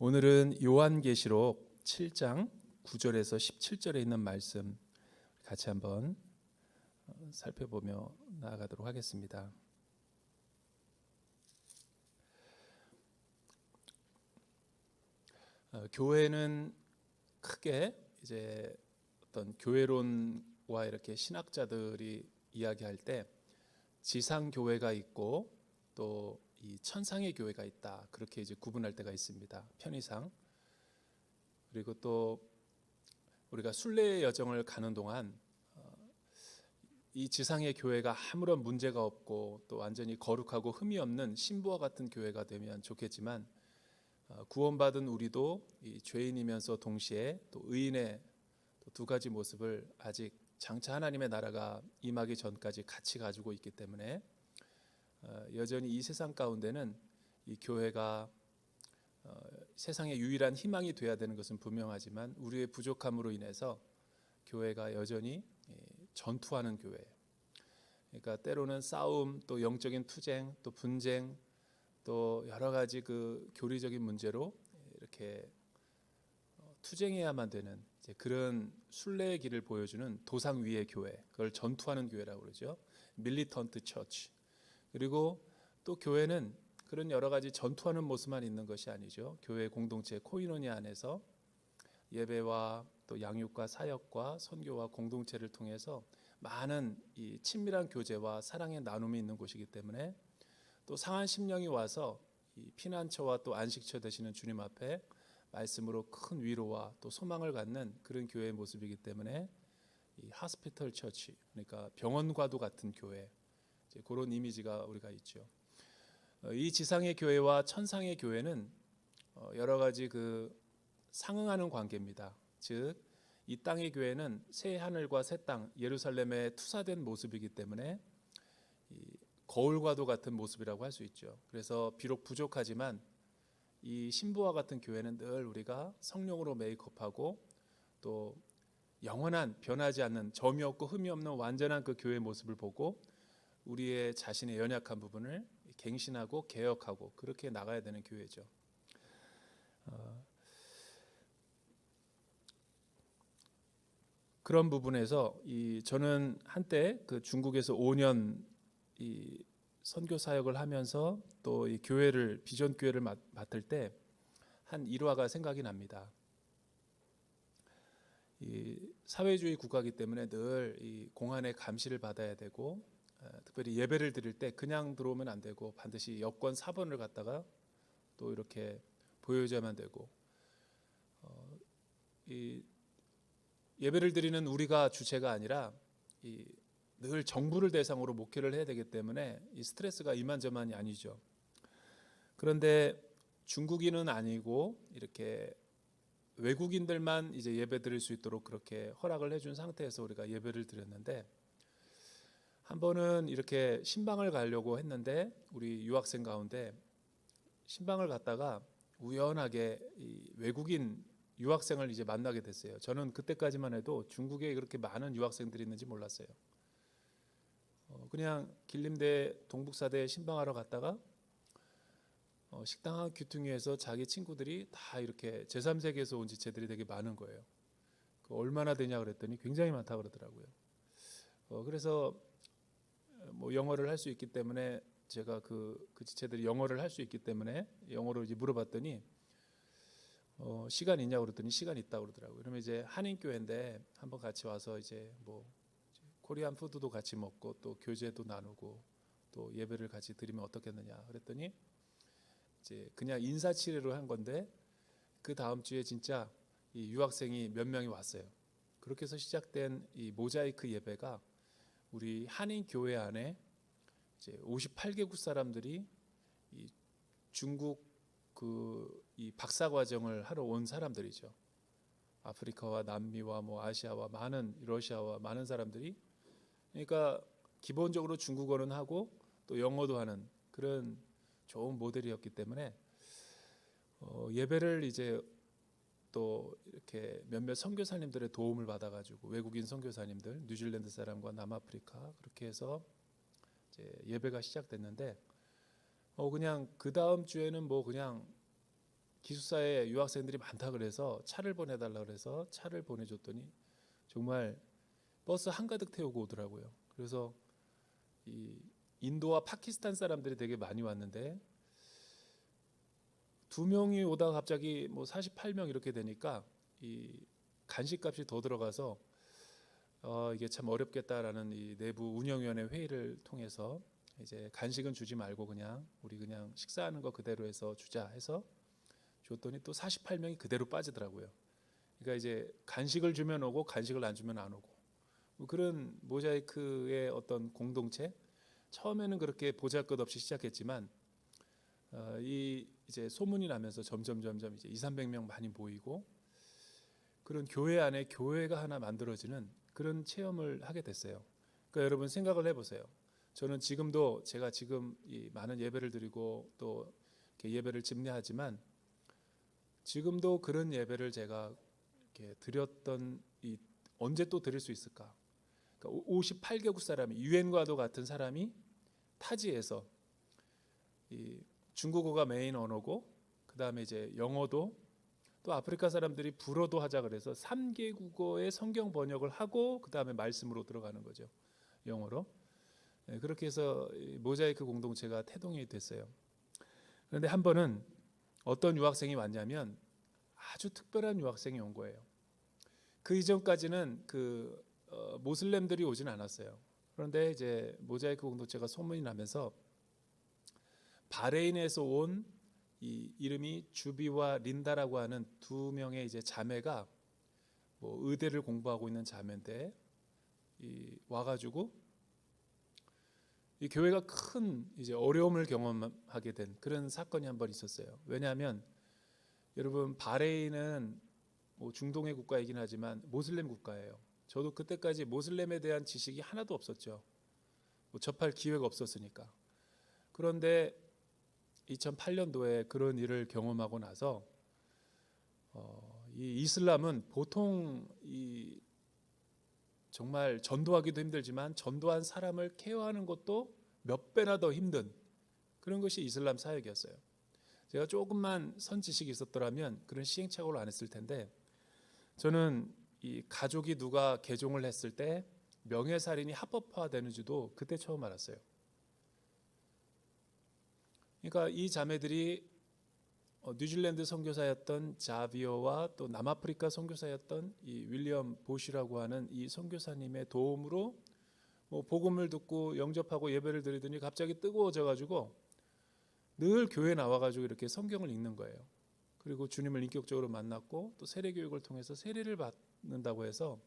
오늘은 요한계시록 7장 9절에서 17절에 있는 말씀 같이 한번 살펴보며 나아가도록 하겠습니다. 교회는 크게 이제 어떤 교회론과 이렇게 신학자들이 이야기할 때 지상 교회가 있고 또 이 천상의 교회가 있다, 그렇게 이제 구분할 때가 있습니다. 편의상. 그리고 또 우리가 순례의 여정을 가는 동안 이 지상의 교회가 아무런 문제가 없고 또 완전히 거룩하고 흠이 없는 신부와 같은 교회가 되면 좋겠지만, 구원받은 우리도 이 죄인이면서 동시에 또 의인의 또 두 가지 모습을 아직 장차 하나님의 나라가 임하기 전까지 같이 가지고 있기 때문에 여전히 이 세상 가운데는 이 교회가 세상의 유일한 희망이 되어야 되는 것은 분명하지만, 우리의 부족함으로 인해서 교회가 여전히 전투하는 교회, 그러니까 때로는 싸움, 또 영적인 투쟁, 또 분쟁, 또 여러 가지 그 교리적인 문제로 이렇게 투쟁해야만 되는 이제 그런 순례의 길을 보여주는 도상 위의 교회, 그걸 전투하는 교회라고 그러죠. 밀리턴트 처치. 그리고 또 교회는 그런 여러 가지 전투하는 모습만 있는 것이 아니죠. 교회 공동체 코이노니아 안에서 예배와 또 양육과 사역과 선교와 공동체를 통해서 많은 이 친밀한 교제와 사랑의 나눔이 있는 곳이기 때문에, 또 상한 심령이 와서 이 피난처와 또 안식처 되시는 주님 앞에 말씀으로 큰 위로와 또 소망을 갖는 그런 교회의 모습이기 때문에 이 하스피털 처치, 그러니까 병원과도 같은 교회, 이제 그런 이미지가 우리가 있죠. 이 지상의 교회와 천상의 교회는 여러 가지 그 상응하는 관계입니다. 즉, 이 땅의 교회는 새 하늘과 새 땅 예루살렘에 투사된 모습이기 때문에 이 거울과도 같은 모습이라고 할 수 있죠. 그래서 비록 부족하지만 이 신부와 같은 교회는 늘 우리가 성령으로 메이크업하고 또 영원한 변하지 않는 점이 없고 흠이 없는 완전한 그 교회의 모습을 보고 우리의 자신의 연약한 부분을 갱신하고 개혁하고 그렇게 나가야 되는 교회죠. 그런 부분에서 저는 한때 그 중국에서 5년 이 선교 사역을 하면서 또 이 교회를, 비전 교회를 맡을 때 한 일화가 생각이 납니다. 이 사회주의 국가이기 때문에 늘 이 공안의 감시를 받아야 되고, 특별히 예배를 드릴 때 그냥 들어오면 안 되고 반드시 여권 4번을 갖다가 또 이렇게 보여줘야만 되고, 이 예배를 드리는 우리가 주체가 아니라 늘 정부를 대상으로 목회를 해야 되기 때문에 이 스트레스가 이만저만이 아니죠. 그런데 중국인은 아니고 이렇게 외국인들만 이제 예배 드릴 수 있도록 그렇게 허락을 해준 상태에서 우리가 예배를 드렸는데, 한 번은 이렇게 신방을 가려고 했는데 우리 유학생 가운데 신방을 갔다가 우연하게 이 외국인 유학생을 이제 만나게 됐어요. 저는 그때까지만 해도 중국에 그렇게 많은 유학생들이 있는지 몰랐어요. 그냥 길림대 동북사대 신방하러 갔다가 식당 한 귀퉁이에서 자기 친구들이 다 이렇게 제3세계에서 온 지체들이 되게 많은 거예요. 얼마나 되냐 그랬더니 굉장히 많다 그러더라고요. 그래서 뭐 영어를 할 수 있기 때문에 제가 그 지체들이 영어를 할 수 있기 때문에 영어로 이제 물어봤더니 시간 있냐고 그랬더니 시간 있다고 그러더라고요. 그러면 이제 한인교회인데 한번 같이 와서 이제 뭐 코리안 푸드도 같이 먹고 또 교제도 나누고 또 예배를 같이 드리면 어떻겠느냐 그랬더니 이제 그냥 인사치레로 한 건데, 그 다음 주에 진짜 이 유학생이 몇 명이 왔어요. 그렇게 해서 시작된 이 모자이크 예배가 우리 한인 교회 안에 이제 58개국 사람들이 이 중국 이 박사 과정을 하러 온 사람들이죠. 아프리카와 남미와 뭐 아시아와 많은, 러시아와 많은 사람들이, 그러니까 기본적으로 중국어는 하고 또 영어도 하는 그런 좋은 모델이었기 때문에 예배를 이제 또 이렇게 몇몇 선교사님들의 도움을 받아가지고, 외국인 선교사님들, 뉴질랜드 사람과 남아프리카, 그렇게 해서 이제 예배가 시작됐는데, 그냥 그 다음 주에는 뭐 그냥 기숙사에 유학생들이 많다 그래서 차를 보내달라 그래서 차를 보내줬더니 정말 버스 한가득 태우고 오더라고요. 그래서 이 인도와 파키스탄 사람들이 되게 많이 왔는데 2명이 오다가 갑자기 뭐 48명 이렇게 되니까 이 간식값이 더 들어가서 이게 참 어렵겠다라는 이 내부 운영위원회 회의를 통해서 이제 간식은 주지 말고 그냥 우리 그냥 식사하는 거 그대로 해서 주자 해서 줬더니 또 48명이 그대로 빠지더라고요. 그러니까 이제 간식을 주면 오고 간식을 안 주면 안 오고 뭐 그런 모자이크의 어떤 공동체. 처음에는 그렇게 보잘것없이 시작했지만 이 이제 소문이 나면서 점점 이제 200~300명 많이 모이고 그런 교회 안에 교회가 하나 만들어지는 그런 체험을 하게 됐어요. 그러니까 여러분 생각을 해보세요. 저는 지금도 제가 지금 이 많은 예배를 드리고 또 이렇게 예배를 집례하지만 지금도 그런 예배를 제가 이렇게 드렸던 이 언제 또 드릴 수 있을까? 그러니까 58개국 사람이 유엔과도 같은 사람이 타지에서 이 중국어가 메인 언어고 그다음에 이제 영어도 또 아프리카 사람들이 불어도 하자 그래서 3개 국어의 성경 번역을 하고 그다음에 말씀으로 들어가는 거죠. 영어로. 그렇게 해서 모자이크 공동체가 태동이 됐어요. 그런데 한 번은 어떤 유학생이 왔냐면 아주 특별한 유학생이 온 거예요. 그 이전까지는 모슬렘들이 오진 않았어요. 그런데 이제 모자이크 공동체가 소문이 나면서 바레인에서 온 이 이름이 주비와 린다라고 하는 2명의 이제 자매가 뭐 의대를 공부하고 있는 자매인데 와가지고 이 교회가 큰 이제 어려움을 경험하게 된 그런 사건이 한 번 있었어요. 왜냐하면 여러분 바레인은 뭐 중동의 국가이긴 하지만 모슬렘 국가예요. 저도 그때까지 모슬렘에 대한 지식이 하나도 없었죠. 뭐 접할 기회가 없었으니까. 그런데 2008년도에 그런 일을 경험하고 나서 이 이슬람은 보통 이 정말 전도하기도 힘들지만 전도한 사람을 케어하는 것도 몇 배나 더 힘든 그런 것이 이슬람 사역이었어요. 제가 조금만 선지식이 있었더라면 그런 시행착오를 안 했을 텐데 저는 이 가족이 누가 개종을 했을 때 명예살인이 합법화되는지도 그때 처음 알았어요. 그러니까 이 자매들이 뉴질랜드 선교사였던 자비어와 또 남아프리카 선교사였던 이 윌리엄 보시라고 하는 이 선교사님의 도움으로 뭐 복음을 듣고 영접하고 예배를 드리더니 갑자기 뜨거워져 가지고 늘 교회 나와 가지고 이렇게 성경을 읽는 거예요. 그리고 주님을 인격적으로 만났고 또 세례 교육을 통해서 세례를 받는다고 해서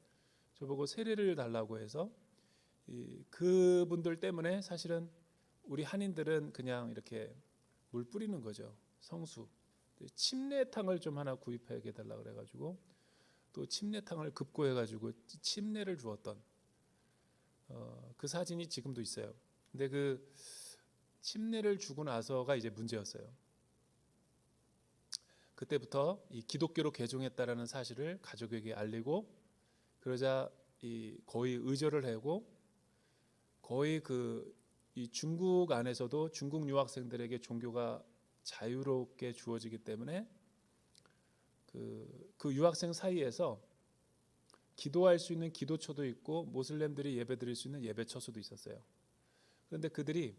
저보고 세례를 달라고 해서 그분들 때문에 사실은 우리 한인들은 그냥 이렇게 물 뿌리는 거죠. 성수. 침례탕을 좀 하나 구입해 달라고 그래가지고 또 침례탕을 급고해가지고 침례를 주었던 그 사진이 지금도 있어요. 근데 그 침례를 주고 나서가 이제 문제였어요. 그때부터 이 기독교로 개종했다라는 사실을 가족에게 알리고 그러자 거의 의절을 하고 거의 이 중국 안에서도 중국 유학생들에게 종교가 자유롭게 주어지기 때문에 그 유학생 사이에서 기도할 수 있는 기도처도 있고 모슬렘들이 예배드릴 수 있는 예배처소도 있었어요. 그런데 그들이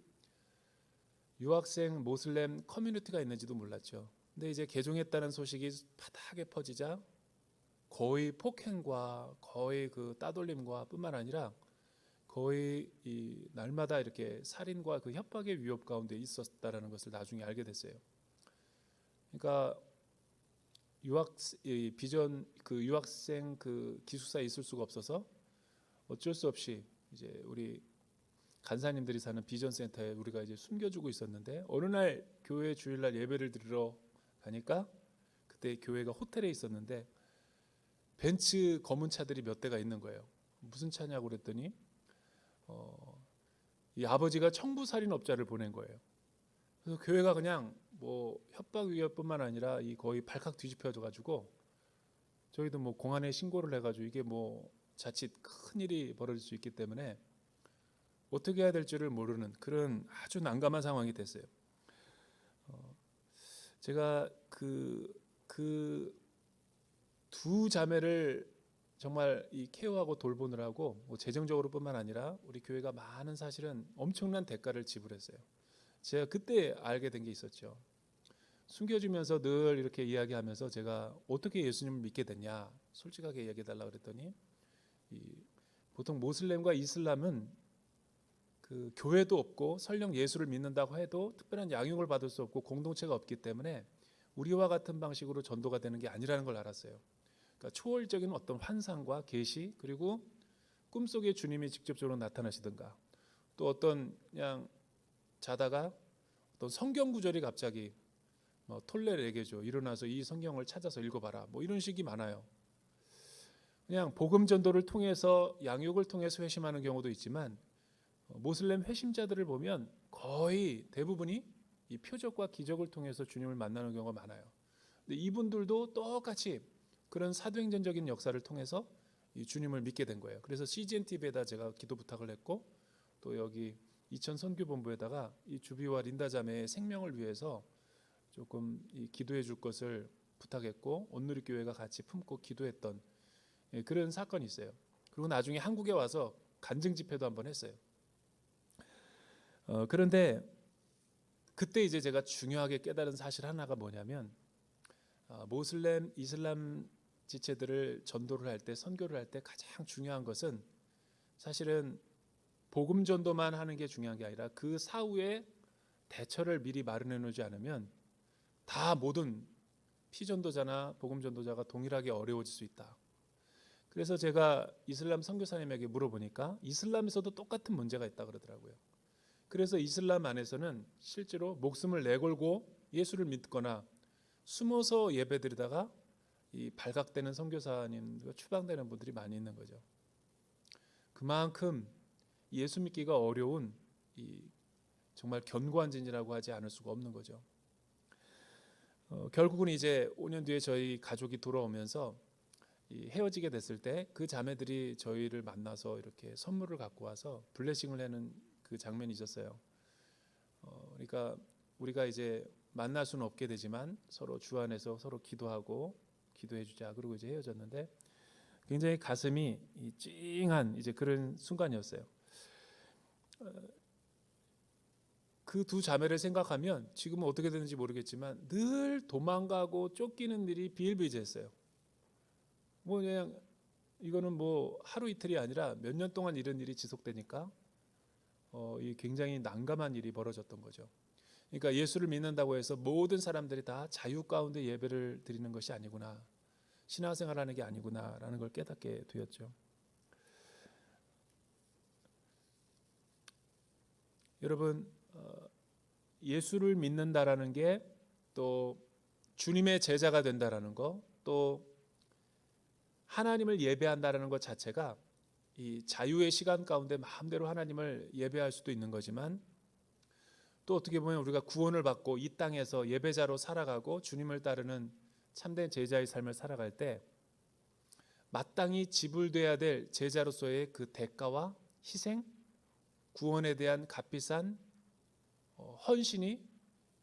유학생 모슬렘 커뮤니티가 있는지도 몰랐죠. 근데 이제 개종했다는 소식이 바닥에 퍼지자 거의 폭행과 거의 그 따돌림과 뿐만 아니라 거의 이 날마다 이렇게 살인과 그 협박의 위협 가운데 있었다라는 것을 나중에 알게 됐어요. 그러니까 유학생 그 기숙사에 있을 수가 없어서 어쩔 수 없이 이제 우리 간사님들이 사는 비전 센터에 우리가 이제 숨겨주고 있었는데 어느 날 교회 주일날 예배를 드리러 가니까 그때 교회가 호텔에 있었는데 벤츠 검은 차들이 몇 대가 있는 거예요. 무슨 차냐고 그랬더니 이 아버지가 청부살인업자를 보낸 거예요. 그래서 교회가 그냥 뭐 협박 위협뿐만 아니라 이 거의 발칵 뒤집혀져 가지고 저희도 뭐 공안에 신고를 해가지고 이게 뭐 자칫 큰 일이 벌어질 수 있기 때문에 어떻게 해야 될지를 모르는 그런 아주 난감한 상황이 됐어요. 제가 그 두 자매를 정말 이 케어하고 돌보느라고 뭐 재정적으로뿐만 아니라 우리 교회가 많은 사실은 엄청난 대가를 지불했어요. 제가 그때 알게 된 게 있었죠. 숨겨주면서 늘 이렇게 이야기하면서 제가 어떻게 예수님을 믿게 됐냐 솔직하게 얘기해달라 그랬더니 보통 모슬렘과 이슬람은 그 교회도 없고 설령 예수를 믿는다고 해도 특별한 양육을 받을 수 없고 공동체가 없기 때문에 우리와 같은 방식으로 전도가 되는 게 아니라는 걸 알았어요. 그러니까 초월적인 어떤 환상과 계시 그리고 꿈속에 주님이 직접적으로 나타나시든가 또 어떤 그냥 자다가 어떤 성경 구절이 갑자기 뭐 톨레레게죠 일어나서 이 성경을 찾아서 읽어봐라 뭐 이런 식이 많아요. 그냥 복음 전도를 통해서 양육을 통해서 회심하는 경우도 있지만 모슬렘 회심자들을 보면 거의 대부분이 이 표적과 기적을 통해서 주님을 만나는 경우가 많아요. 근데 이분들도 똑같이 그런 사도행전적인 역사를 통해서 이 주님을 믿게 된 거예요. 그래서 CGN TV에다 제가 기도 부탁을 했고 또 여기 이천 선교본부에다가 이 주비와 린다 자매의 생명을 위해서 조금 이 기도해 줄 것을 부탁했고 온누리 교회가 같이 품고 기도했던 그런 사건이 있어요. 그리고 나중에 한국에 와서 간증 집회도 한번 했어요. 그런데 그때 이제 제가 중요하게 깨달은 사실 하나가 뭐냐면 모슬렘 이슬람 지체들을 전도를 할 때 선교를 할 때 가장 중요한 것은 사실은 복음 전도만 하는 게 중요한 게 아니라 그 사후에 대처를 미리 마련해 놓지 않으면 다 모든 피전도자나 복음 전도자가 동일하게 어려워질 수 있다. 그래서 제가 이슬람 선교사님에게 물어보니까 이슬람에서도 똑같은 문제가 있다 그러더라고요. 그래서 이슬람 안에서는 실제로 목숨을 내걸고 예수를 믿거나 숨어서 예배드리다가 이 발각되는 선교사님과 추방되는 분들이 많이 있는 거죠. 그만큼 예수 믿기가 어려운 이 정말 견고한 진이라고 하지 않을 수가 없는 거죠. 결국은 이제 5년 뒤에 저희 가족이 돌아오면서 헤어지게 됐을 때 그 자매들이 저희를 만나서 이렇게 선물을 갖고 와서 블레싱을 하는 그 장면이 있었어요. 그러니까 우리가 이제 만날 수는 없게 되지만 서로 주 안에서 서로 기도하고 기도해 주자. 그리고 이제 헤어졌는데 굉장히 가슴이 찡한 이제 그런 순간이었어요. 그 두 자매를 생각하면 지금은 어떻게 되는지 모르겠지만 늘 도망가고 쫓기는 일이 비일비재했어요. 뭐 그냥 이거는 뭐 하루 이틀이 아니라 몇 년 동안 이런 일이 지속되니까 이 굉장히 난감한 일이 벌어졌던 거죠. 그러니까 예수를 믿는다고 해서 모든 사람들이 다 자유 가운데 예배를 드리는 것이 아니구나. 신앙생활하는 게 아니구나라는 걸 깨닫게 되었죠. 여러분 예수를 믿는다라는 게 또 주님의 제자가 된다라는 거, 또 하나님을 예배한다라는 것 자체가 이 자유의 시간 가운데 마음대로 하나님을 예배할 수도 있는 거지만 또 어떻게 보면 우리가 구원을 받고 이 땅에서 예배자로 살아가고 주님을 따르는 참된 제자의 삶을 살아갈 때 마땅히 지불돼야 될 제자로서의 그 대가와 희생, 구원에 대한 값비싼 헌신이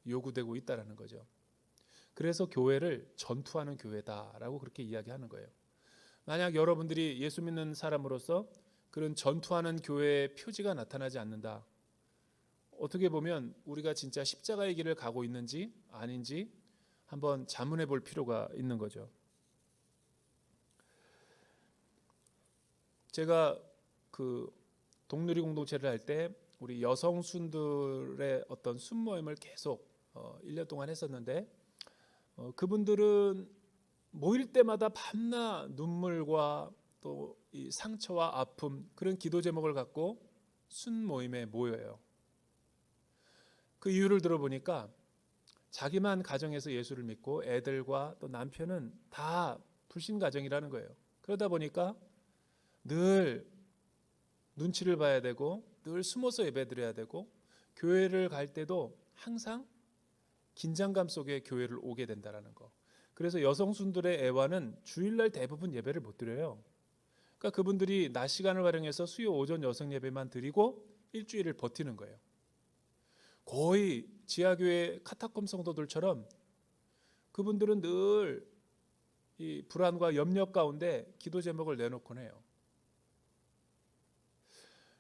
요구되고 있다는 거죠. 그래서 교회를 전투하는 교회다라고 그렇게 이야기하는 거예요. 만약 여러분들이 예수 믿는 사람으로서 그런 전투하는 교회의 표지가 나타나지 않는다. 어떻게 보면 우리가 진짜 십자가의 길을 가고 있는지 아닌지 한번 자문해 볼 필요가 있는 거죠. 제가 그 동누리 공동체를 할 때 우리 여성순들의 어떤 순모임을 계속 1년 동안 했었는데 그분들은 모일 때마다 밤낮 눈물과 또 이 상처와 아픔 그런 기도 제목을 갖고 순모임에 모여요. 그 이유를 들어보니까 자기만 가정에서 예수를 믿고 애들과 또 남편은 다 불신 가정이라는 거예요. 그러다 보니까 늘 눈치를 봐야 되고 늘 숨어서 예배드려야 되고 교회를 갈 때도 항상 긴장감 속에 교회를 오게 된다는 거. 그래서 여성순들의 애와는 주일날 대부분 예배를 못 드려요. 그러니까 그분들이 낮 시간을 활용해서 수요 오전 여성 예배만 드리고 일주일을 버티는 거예요. 거의 지하교회 카타콤 성도들처럼 그분들은 늘 이 불안과 염려 가운데 기도 제목을 내놓곤 해요.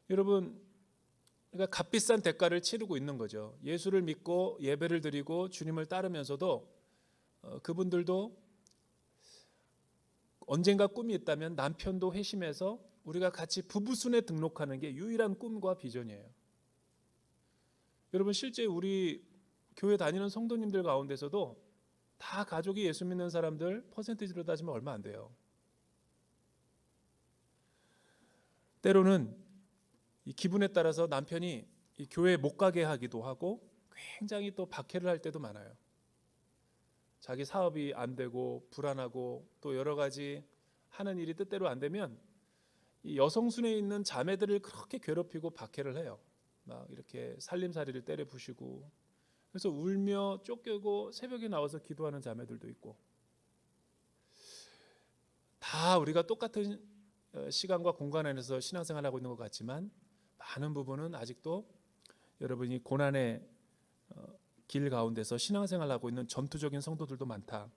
여러분, 그러니까 값비싼 대가를 치르고 있는 거죠. 예수를 믿고 예배를 드리고 주님을 따르면서도 그분들도 언젠가 꿈이 있다면 남편도 회심해서 우리가 같이 부부순회 등록하는 게 유일한 꿈과 비전이에요. 여러분, 실제 우리 교회 다니는 성도님들 가운데서도 다 가족이 예수 믿는 사람들 퍼센티지로 따지면 얼마 안 돼요. 때로는 이 기분에 따라서 남편이 이 교회에 못 가게 하기도 하고 굉장히 또 박해를 할 때도 많아요. 자기 사업이 안 되고 불안하고 또 여러 가지 하는 일이 뜻대로 안 되면 이 여성순에 있는 자매들을 그렇게 괴롭히고 박해를 해요. 막 이렇게 살림살이를 때려 부시고, 그래서 울며 쫓기고 새벽에 나와서 기도하는 자매들도 있고, 다 우리가 똑같은 시간과 공간 안에서 신앙생활을 하고 있는 것 같지만 많은 부분은 아직도 여러분이 고난의 길 가운데서 신앙생활을 하고 있는 전투적인 성도들도 많다.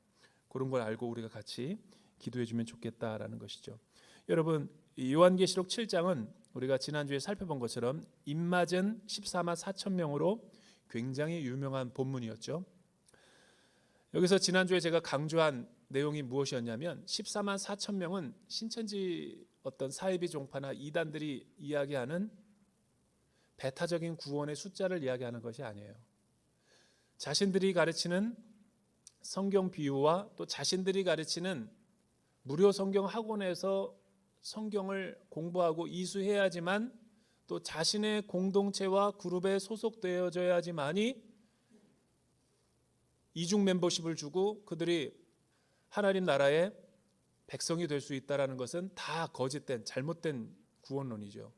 그런 걸 알고 우리가 같이 기도해 주면 좋겠다라는 것이죠. 여러분, 이 요한계시록 7장은 우리가 지난주에 살펴본 것처럼 입맞은 14만 4천 명으로 굉장히 유명한 본문이었죠. 여기서 지난주에 제가 강조한 내용이 무엇이었냐면 14만 4천 명은 신천지 어떤 사이비 종파나 이단들이 이야기하는 배타적인 구원의 숫자를 이야기하는 것이 아니에요. 자신들이 가르치는 성경 비유와 또 자신들이 가르치는 무료 성경 학원에서 성경을 공부하고 이수해야지만 또 자신의 공동체와 그룹에 소속되어져야지만이 이중 멤버십을 주고 그들이 하나님 나라의 백성이 될 수 있다는 것은 다 거짓된 잘못된 구원론이죠.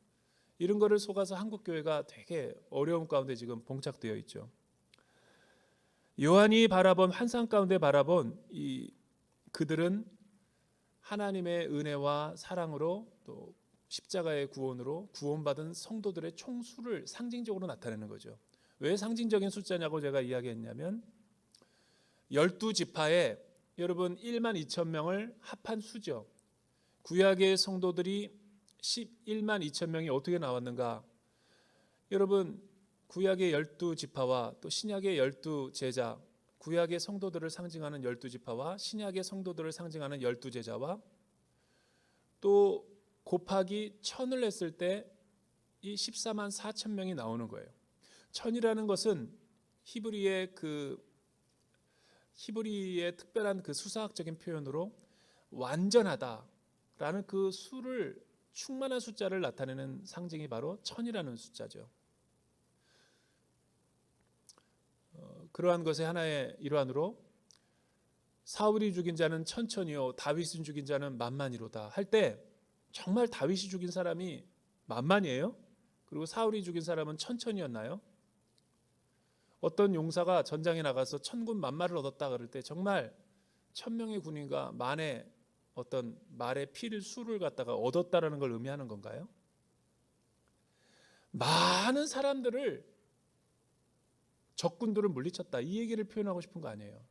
이런 거를 속아서 한국 교회가 되게 어려움 가운데 지금 봉착되어 있죠. 요한이 바라본 환상 가운데 바라본 이 그들은 하나님의 은혜와 사랑으로 또 십자가의 구원으로 구원받은 성도들의 총수를 상징적으로 나타내는 거죠. 왜 상징적인 숫자냐고 제가 이야기했냐면 12지파에 여러분 1만 2천 명을 합한 수죠. 구약의 성도들이 11만 2천 명이 어떻게 나왔는가? 여러분, 구약의 12지파와 또 신약의 12제자, 구약의 성도들을 상징하는 12지파와 신약의 성도들을 상징하는 12제자와 또 곱하기 1000을 했을 때 이 14만 4천 명이 나오는 거예요. 1000이라는 것은 히브리의 특별한 그 수사학적인 표현으로 완전하다라는 그 수를 충만한 숫자를 나타내는 상징이 바로 1000이라는 숫자죠. 그러한 것의 하나의 일환으로 사울이 죽인 자는 천천히요 다윗이 죽인 자는 만만이로다 할 때 정말 다윗이 죽인 사람이 만만이에요? 그리고 사울이 죽인 사람은 천천히였나요? 어떤 용사가 전장에 나가서 천군 만마를 얻었다 그럴 때 정말 1000명의 군인과 만의 어떤 말의 피를 수를 갖다가 얻었다라는 걸 의미하는 건가요? 많은 사람들을 적군들을 물리쳤다 이 얘기를 표현하고 싶은 거 아니에요.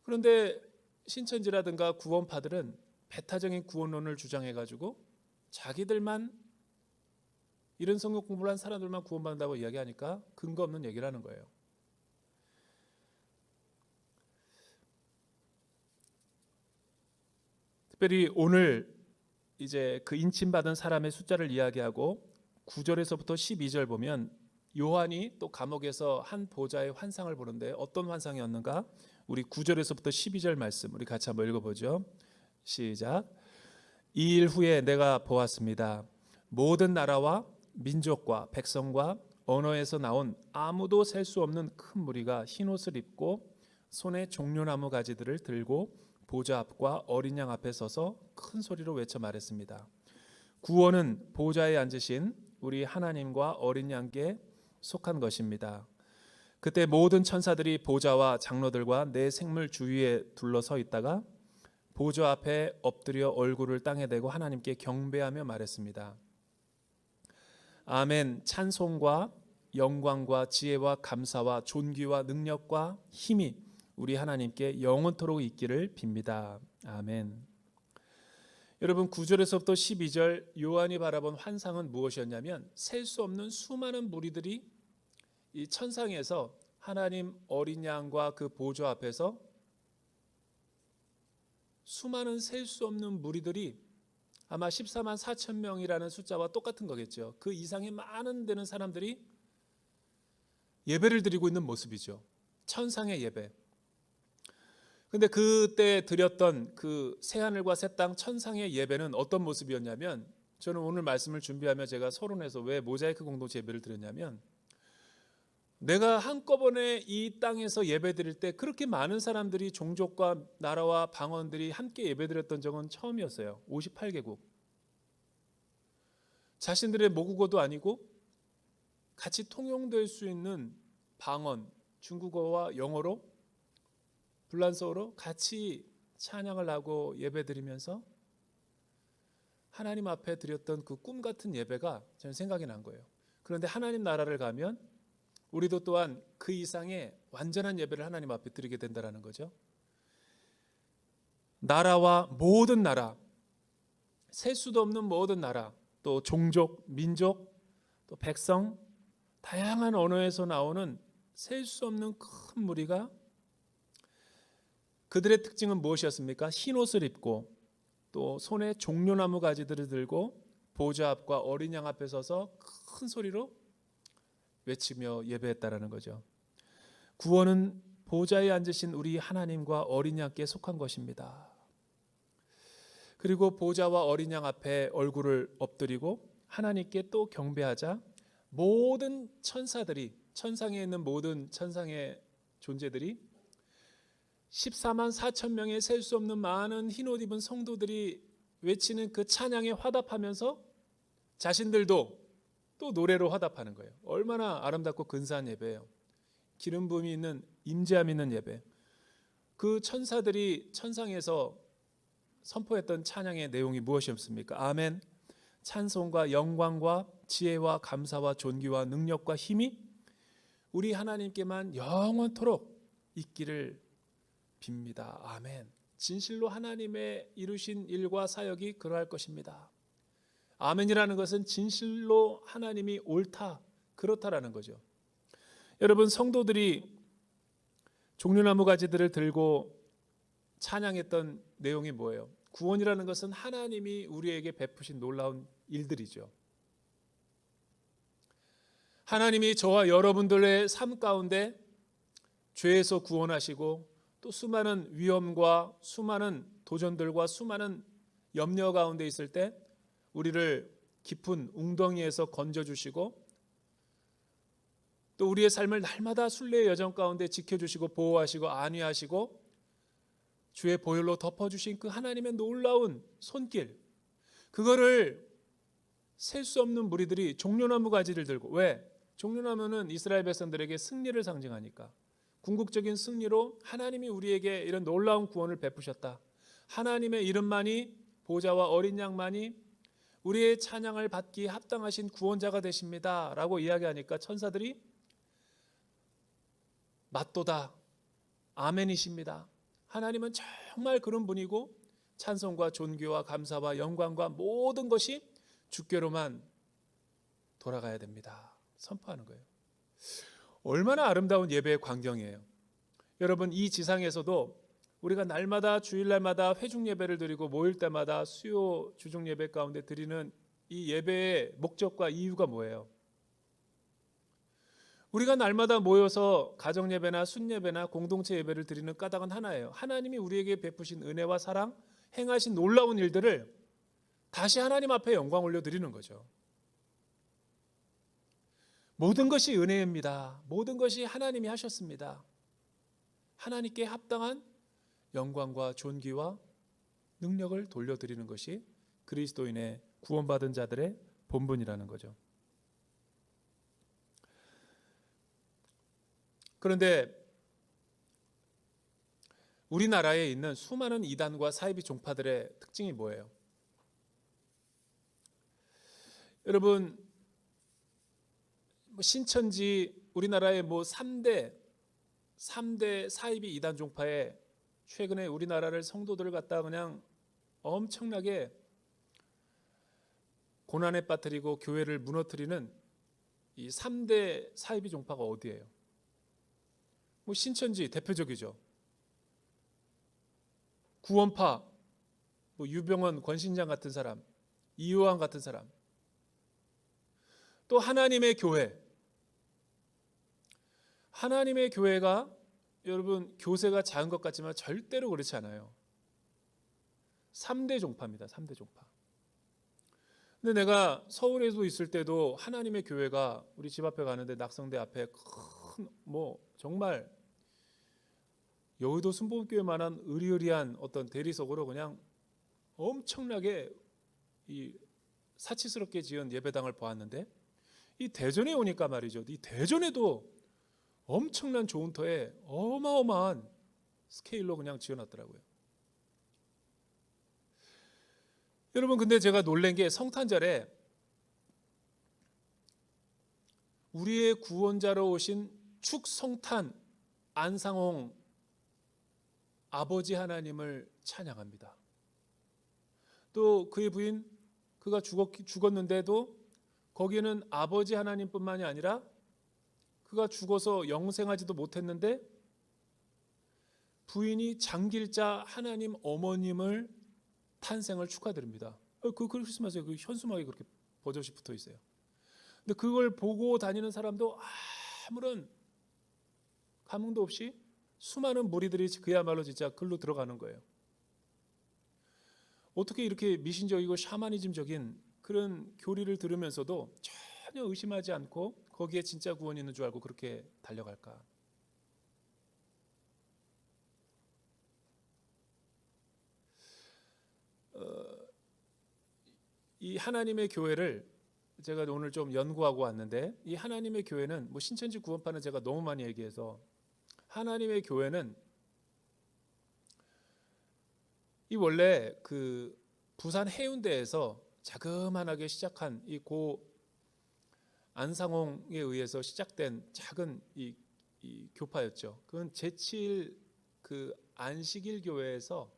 그런데 신천지라든가 구원파들은 배타적인 구원론을 주장해가지고 자기들만 이런 성경 공부를 한 사람들만 구원받는다고 이야기하니까 근거 없는 얘기를 하는 거예요. 특별히 오늘 이제 그 인침받은 사람의 숫자를 이야기하고 9절에서부터 12절 보면 요한이 또 감옥에서 한 보좌의 환상을 보는데 어떤 환상이었는가? 우리 9절에서부터 12절 말씀 우리 같이 한번 읽어보죠. 시작. 이 일 후에 내가 보았습니다. 모든 나라와 민족과 백성과 언어에서 나온 아무도 셀 수 없는 큰 무리가 흰옷을 입고 손에 종려나무 가지들을 들고 보좌 앞과 어린 양 앞에 서서 큰 소리로 외쳐 말했습니다. 구원은 보좌에 앉으신 우리 하나님과 어린 양께 속한 것입니다. 그때 모든 천사들이 보좌와 장로들과 내 생물 주위에 둘러서 있다가 보좌 앞에 엎드려 얼굴을 땅에 대고 하나님께 경배하며 말했습니다. 아멘. 찬송과 영광과 지혜와 감사와 존귀와 능력과 힘이 우리 하나님께 영원토록 있기를 빕니다. 아멘. 여러분 9절에서부터 12절 요한이 바라본 환상은 무엇이었냐면 셀 수 없는 수많은 무리들이 이 천상에서 하나님 어린 양과 그 보좌 앞에서 수많은 셀 수 없는 무리들이 아마 14만 4천 명이라는 숫자와 똑같은 거겠죠. 그 이상의 많은 되는 사람들이 예배를 드리고 있는 모습이죠. 천상의 예배. 근데 그때 드렸던 그 새하늘과 새 땅 천상의 예배는 어떤 모습이었냐면, 저는 오늘 말씀을 준비하며 제가 서론에서 왜 모자이크 공동체 예배를 드렸냐면, 내가 한꺼번에 이 땅에서 예배 드릴 때 그렇게 많은 사람들이 종족과 나라와 방언들이 함께 예배 드렸던 적은 처음이었어요. 58개국. 자신들의 모국어도 아니고 같이 통용될 수 있는 방언, 중국어와 영어로, 불란서어로 같이 찬양을 하고 예배 드리면서 하나님 앞에 드렸던 그 꿈 같은 예배가 저는 생각이 난 거예요. 그런데 하나님 나라를 가면 우리도 또한 그 이상의 완전한 예배를 하나님 앞에 드리게 된다는 거죠. 나라와 모든 나라, 셀 수도 없는 모든 나라, 또 종족, 민족, 또 백성, 다양한 언어에서 나오는 셀 수 없는 큰 무리가, 그들의 특징은 무엇이었습니까? 흰 옷을 입고 또 손에 종려나무 가지들을 들고 보좌 앞과 어린 양 앞에 서서 큰 소리로 외치며 예배했다라는 거죠. 구원은 보좌에 앉으신 우리 하나님과 어린 양께 속한 것입니다. 그리고 보좌와 어린 양 앞에 얼굴을 엎드리고 하나님께 또 경배하자 모든 천사들이, 천상에 있는 모든 천상의 존재들이 14만 4천 명의 셀 수 없는 많은 흰옷 입은 성도들이 외치는 그 찬양에 화답하면서 자신들도 또 노래로 화답하는 거예요. 얼마나 아름답고 근사한 예배예요. 기름 부음이 있는, 임재함 있는 예배. 그 천사들이 천상에서 선포했던 찬양의 내용이 무엇이었습니까? 아멘. 찬송과 영광과 지혜와 감사와 존귀와 능력과 힘이 우리 하나님께만 영원토록 있기를 빕니다. 아멘. 진실로 하나님의 이루신 일과 사역이 그러할 것입니다. 아멘이라는 것은 진실로 하나님이 옳다, 그렇다라는 거죠. 여러분, 성도들이 종려나무 가지들을 들고 찬양했던 내용이 뭐예요? 구원이라는 것은 하나님이 우리에게 베푸신 놀라운 일들이죠. 하나님이 저와 여러분들의 삶 가운데 죄에서 구원하시고 또 수많은 위험과 수많은 도전들과 수많은 염려 가운데 있을 때 우리를 깊은 웅덩이에서 건져주시고 또 우리의 삶을 날마다 순례의 여정 가운데 지켜주시고 보호하시고 안위하시고 주의 보혈로 덮어주신 그 하나님의 놀라운 손길, 그거를 셀 수 없는 무리들이 종려나무 가지를 들고, 왜? 종려나무는 이스라엘 백성들에게 승리를 상징하니까, 궁극적인 승리로 하나님이 우리에게 이런 놀라운 구원을 베푸셨다, 하나님의 이름만이, 보좌와 어린 양만이 우리의 찬양을 받기에 합당하신 구원자가 되십니다 라고 이야기하니까 천사들이 맞도다, 아멘이십니다, 하나님은 정말 그런 분이고 찬송과 존귀와 감사와 영광과 모든 것이 주께로만 돌아가야 됩니다, 선포하는 거예요. 얼마나 아름다운 예배의 광경이에요. 여러분, 이 지상에서도 우리가 날마다 주일날마다 회중 예배를 드리고 모일 때마다 수요 주중 예배 가운데 드리는 이 예배의 목적과 이유가 뭐예요? 우리가 날마다 모여서 가정 예배나 순 예배나 공동체 예배를 드리는 까닭은 하나예요. 하나님이 우리에게 베푸신 은혜와 사랑, 행하신 놀라운 일들을 다시 하나님 앞에 영광 올려드리는 거죠. 모든 것이 은혜입니다. 모든 것이 하나님이 하셨습니다. 하나님께 합당한 영광과 존귀와 능력을 돌려드리는 것이 그리스도인의 구원받은 자들의 본분이라는 거죠. 그런데 우리나라에 있는 수많은 이단과 사이비 종파들의 특징이 뭐예요? 여러분, 신천지 우리나라의 3대 3대 사이비 이단 종파에 최근에 우리나라를 성도들을 갖다 그냥 엄청나게 고난에 빠뜨리고 교회를 무너뜨리는 이 3대 사이비 종파가 어디예요? 뭐 신천지 대표적이죠. 구원파, 뭐 유병헌, 권신장 같은 사람, 이요한 같은 사람. 또 하나님의 교회. 하나님의 교회가 여러분 교세가 작은 것 같지만 절대로 그렇지 않아요. 3대 종파입니다. 3대 종파. 근데 내가 서울에도 있을 때도 하나님의 교회가 우리 집 앞에 가는데 낙성대 앞에 큰 뭐 정말 여의도 순복음교회만한 의리의리한 어떤 대리석으로 그냥 엄청나게 이 사치스럽게 지은 예배당을 보았는데 이 대전에 오니까 말이죠. 이 대전에도 엄청난 좋은 터에 어마어마한 스케일로 그냥 지어놨더라고요. 여러분 근데 제가 놀란 게 성탄절에 우리의 구원자로 오신 축성탄 안상홍 아버지 하나님을 찬양합니다. 또 그의 부인 그가 죽었는데도 거기에는 아버지 하나님뿐만이 아니라 그가 죽어서 영생하지도 못했는데 부인이 장길자 하나님 어머님을 탄생을 축하드립니다. 그 크리스마스에 그 현수막이 그렇게 버젓이 붙어 있어요. 근데 그걸 보고 다니는 사람도 아무런 감흥도 없이 수많은 무리들이 그야말로 진짜 글로 들어가는 거예요. 어떻게 이렇게 미신적이고 샤머니즘적인 그런 교리를 들으면서도 전혀 의심하지 않고 거기에 진짜 구원이 있는 줄 알고 그렇게 달려갈까? 이 하나님의 교회를 제가 오늘 좀 연구하고 왔는데 이 하나님의 교회는 뭐 신천지 구원파는 제가 너무 많이 얘기해서 하나님의 교회는 이 원래 그 부산 해운대에서 자그만하게 시작한 이 고 안상홍에 의해서 시작된 작은 이 교파였죠. 그건 제7 그 안식일 교회에서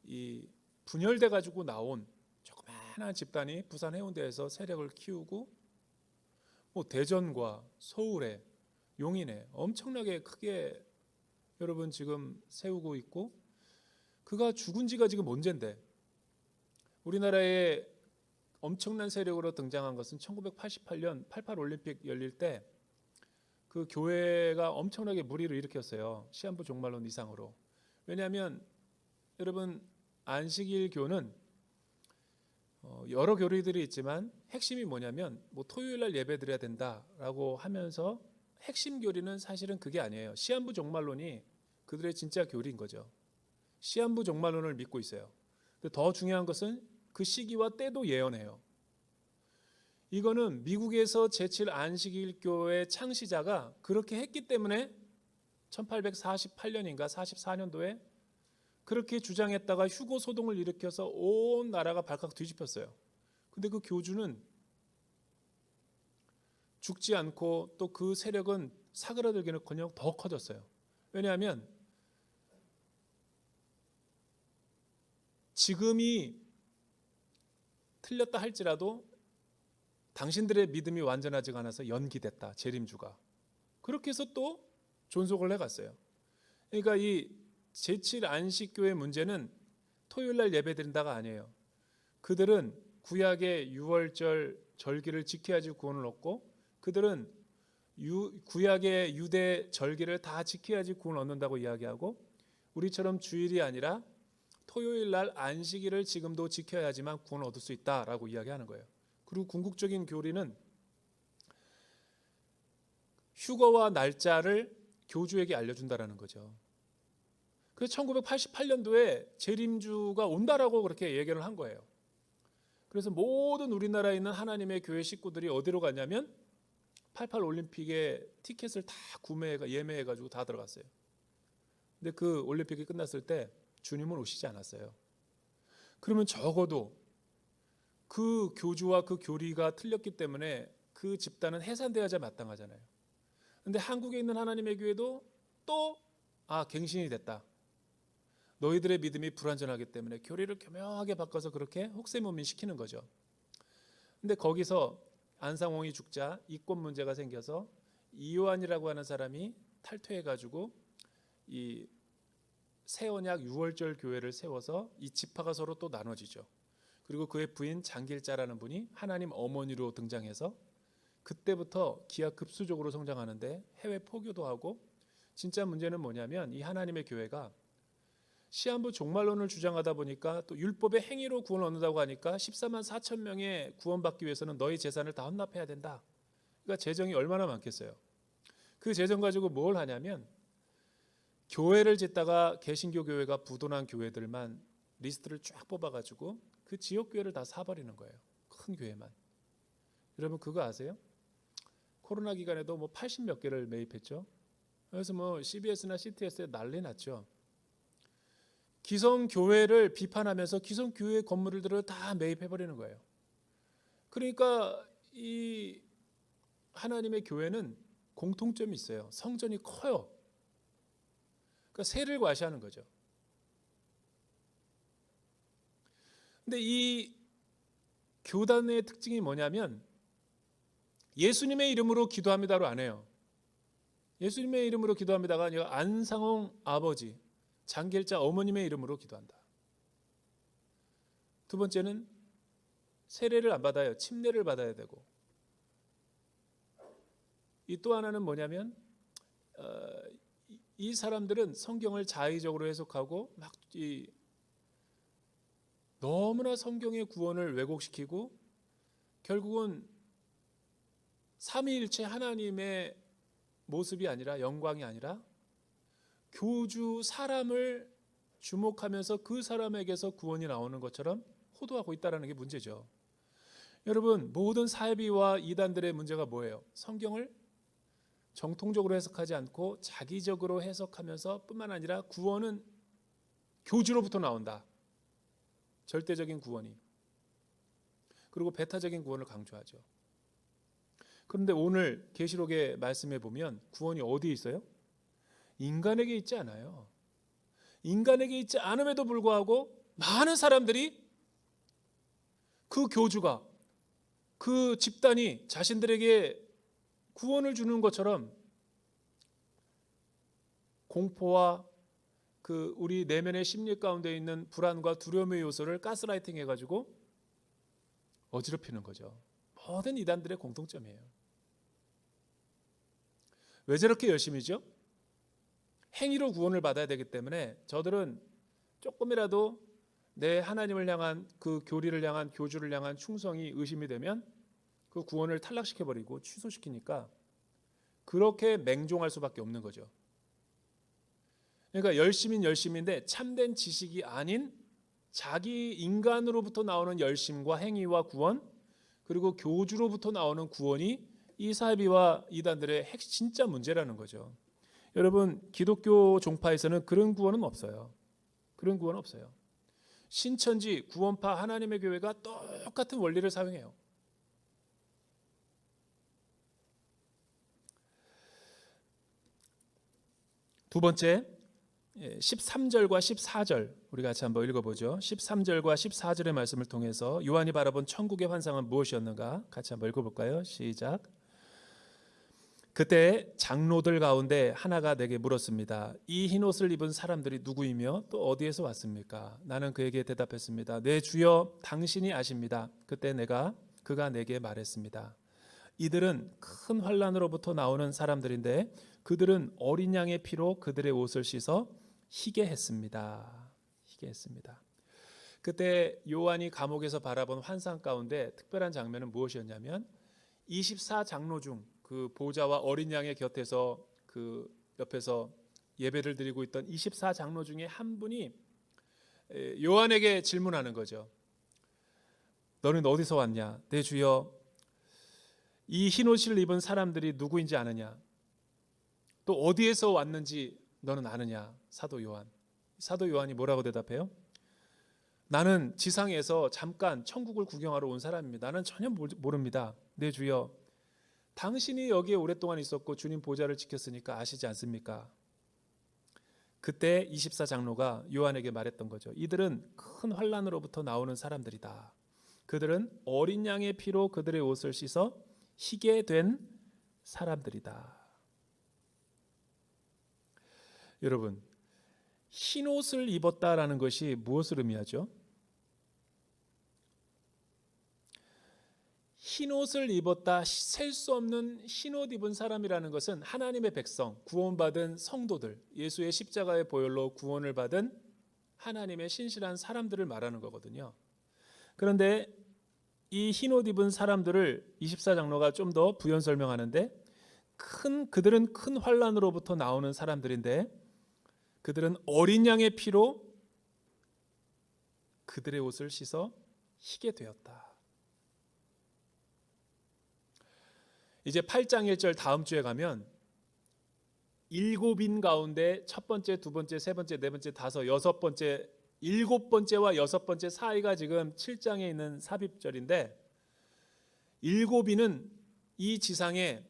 이 분열돼 가지고 나온 조그마한 집단이 부산 해운대에서 세력을 키우고 뭐 대전과 서울에 용인에 엄청나게 크게 여러분 지금 세우고 있고 그가 죽은 지가 지금 언젠데 우리나라에 엄청난 세력으로 등장한 것은 1988년 88 올림픽 열릴 때 그 교회가 엄청나게 무리를 일으켰어요. 시한부 종말론 이상으로. 왜냐하면 여러분 안식일 교는 여러 교리들이 있지만 핵심이 뭐냐면 뭐 토요일 날 예배 드려야 된다라고 하면서 핵심 교리는 사실은 그게 아니에요. 시한부 종말론이 그들의 진짜 교리인 거죠. 시한부 종말론을 믿고 있어요. 근데 더 중요한 것은 그 시기와 때도 예언해요. 이거는 미국에서 제7 안식일 교회 창시자가 그렇게 했기 때문에 1848년인가 44년도에 그렇게 주장했다가 휴고 소동을 일으켜서 온 나라가 발칵 뒤집혔어요. 근데 그 교주는 죽지 않고 또 그 세력은 사그라들기는커녕 더 커졌어요. 왜냐하면 지금이 틀렸다 할지라도 당신들의 믿음이 완전하지가 않아서 연기됐다. 재림주가. 그렇게 해서 또 존속을 해갔어요. 그러니까 이 제7 안식교의 문제는 토요일 날 예배 드린다가 아니에요. 그들은 구약의 유월절 절기를 지켜야지 구원을 얻고 그들은 구약의 유대 절기를 다 지켜야지 구원을 얻는다고 이야기하고 우리처럼 주일이 아니라 토요일 날 안식일을 지금도 지켜야지만 구원을 얻을 수 있다라고 이야기하는 거예요. 그리고 궁극적인 교리는 휴거와 날짜를 교주에게 알려준다라는 거죠. 그래서 1988년도에 재림주가 온다라고 그렇게 얘기를 한 거예요. 그래서 모든 우리나라에 있는 하나님의 교회 식구들이 어디로 갔냐면 88 올림픽에 티켓을 다 예매해가지고 다 들어갔어요. 근데 그 올림픽이 끝났을 때 주님은 오시지 않았어요. 그러면 적어도 그 교주와 그 교리가 틀렸기 때문에 그 집단은 해산되어야 마땅하잖아요. 근데 한국에 있는 하나님의 교회도 또 갱신이 됐다. 너희들의 믿음이 불완전하기 때문에 교리를 교묘하게 바꿔서 그렇게 혹세무민시키는 거죠. 근데 거기서 안상홍이 죽자 이권 문제가 생겨서 이요한이라고 하는 사람이 탈퇴해가지고 이 새언약 6월절 교회를 세워서 이 지파가 서로 또 나눠지죠. 그리고 그의 부인 장길자라는 분이 하나님 어머니로 등장해서 그때부터 기하급수적으로 성장하는데 해외 포교도 하고, 진짜 문제는 뭐냐면 이 하나님의 교회가 시한부 종말론을 주장하다 보니까 또 율법의 행위로 구원을 얻는다고 하니까 14만 4천 명의 구원받기 위해서는 너희 재산을 다 헌납해야 된다. 그러니까 재정이 얼마나 많겠어요. 그 재정 가지고 뭘 하냐면 교회를 짓다가 개신교 교회가 부도난 교회들만 리스트를 쫙 뽑아가지고 그 지역 교회를 다 사버리는 거예요. 큰 교회만. 여러분 그거 아세요? 코로나 기간에도 뭐 80 몇 개를 매입했죠. 그래서 뭐 CBS나 CTS에 난리 났죠. 기성 교회를 비판하면서 기성 교회 건물들을 다 매입해버리는 거예요. 그러니까 이 하나님의 교회는 공통점이 있어요. 성전이 커요. 그러니까 세를 과시하는 거죠. 근데 이 교단의 특징이 뭐냐면 예수님의 이름으로 기도합니다로 안 해요. 예수님의 이름으로 기도합니다가 아니라 안상홍 아버지, 장길자 어머님의 이름으로 기도한다. 두 번째는 세례를 안 받아요. 침례를 받아야 되고. 이 또 하나는 뭐냐면 이 사람들은 성경을 자의적으로 해석하고 막 너무나 성경의 구원을 왜곡시키고 결국은 삼위일체 하나님의 모습이 아니라, 영광이 아니라 교주 사람을 주목하면서 그 사람에게서 구원이 나오는 것처럼 호도하고 있다는 게 문제죠. 여러분, 모든 사이비와 이단들의 문제가 뭐예요? 성경을 정통적으로 해석하지 않고 자기적으로 해석하면서 뿐만 아니라 구원은 교주로부터 나온다. 절대적인 구원이. 그리고 배타적인 구원을 강조하죠. 그런데 오늘 계시록의 말씀에 보면 구원이 어디에 있어요? 인간에게 있지 않아요. 인간에게 있지 않음에도 불구하고 많은 사람들이 그 교주가, 그 집단이 자신들에게 구원을 주는 것처럼 공포와 그 우리 내면의 심리 가운데 있는 불안과 두려움의 요소를 가스라이팅 해가지고 어지럽히는 거죠. 모든 이단들의 공통점이에요. 왜 저렇게 열심히죠? 행위로 구원을 받아야 되기 때문에 저들은 조금이라도 내 하나님을 향한 그 교리를 향한, 교주를 향한 충성이 의심이 되면 그 구원을 탈락시켜버리고 취소시키니까 그렇게 맹종할 수밖에 없는 거죠. 그러니까 열심인데 참된 지식이 아닌 자기 인간으로부터 나오는 열심과 행위와 구원, 그리고 교주로부터 나오는 구원이 이 사이비와 이단들의 진짜 문제라는 거죠. 여러분, 기독교 종파에서는 그런 구원은 없어요. 그런 구원은 없어요. 신천지, 구원파, 하나님의 교회가 똑같은 원리를 사용해요. 두 번째, 13절과 14절 우리 같이 한번 읽어보죠. 13절과 14절의 말씀을 통해서 요한이 바라본 천국의 환상은 무엇이었는가 같이 한번 읽어볼까요? 시작. 그때 장로들 가운데 하나가 내게 물었습니다. 이 흰옷을 입은 사람들이 누구이며 또 어디에서 왔습니까? 나는 그에게 대답했습니다. 네 주여, 당신이 아십니다. 그때 그가 내게 말했습니다. 이들은 큰 환난으로부터 나오는 사람들인데 그들은 어린 양의 피로 그들의 옷을 씻어 희게 했습니다. 희게 했습니다. 그때 요한이 감옥에서 바라본 환상 가운데 특별한 장면은 무엇이었냐면 24장로 중 그 보좌와 어린 양의 곁에서 그 옆에서 예배를 드리고 있던 24장로 중에 한 분이 요한에게 질문하는 거죠. 너는 어디서 왔냐? 내 주여, 이 흰옷을 입은 사람들이 누구인지 아느냐? 또 어디에서 왔는지 너는 아느냐? 사도 요한이 뭐라고 대답해요? 나는 지상에서 잠깐 천국을 구경하러 온 사람입니다. 나는 전혀 모릅니다. 내 주여, 당신이 여기에 오랫동안 있었고 주님 보좌를 지켰으니까 아시지 않습니까? 그때 24장로가 요한에게 말했던 거죠. 이들은 큰 환난으로부터 나오는 사람들이다. 그들은 어린 양의 피로 그들의 옷을 씻어 희게 된 사람들이다. 여러분, 흰 옷을 입었다라는 것이 무엇을 의미하죠? 흰 옷을 입었다, 셀 수 없는 흰 옷 입은 사람이라는 것은 하나님의 백성, 구원받은 성도들, 예수의 십자가의 보혈로 구원을 받은 하나님의 신실한 사람들을 말하는 거거든요. 그런데 이 흰 옷 입은 사람들을 24장로가 좀 더 부연 설명하는데 그들은 큰 환난으로부터 나오는 사람들인데 그들은 어린 양의 피로 그들의 옷을 씻어 희게 되었다. 이제 8장 1절 다음 주에 가면 7인 가운데 첫 번째, 두 번째, 세 번째, 네 번째, 다섯, 여섯 번째, 7번째와 6번째 사이가 지금 7장에 있는 삽입절인데 7인은 이 지상에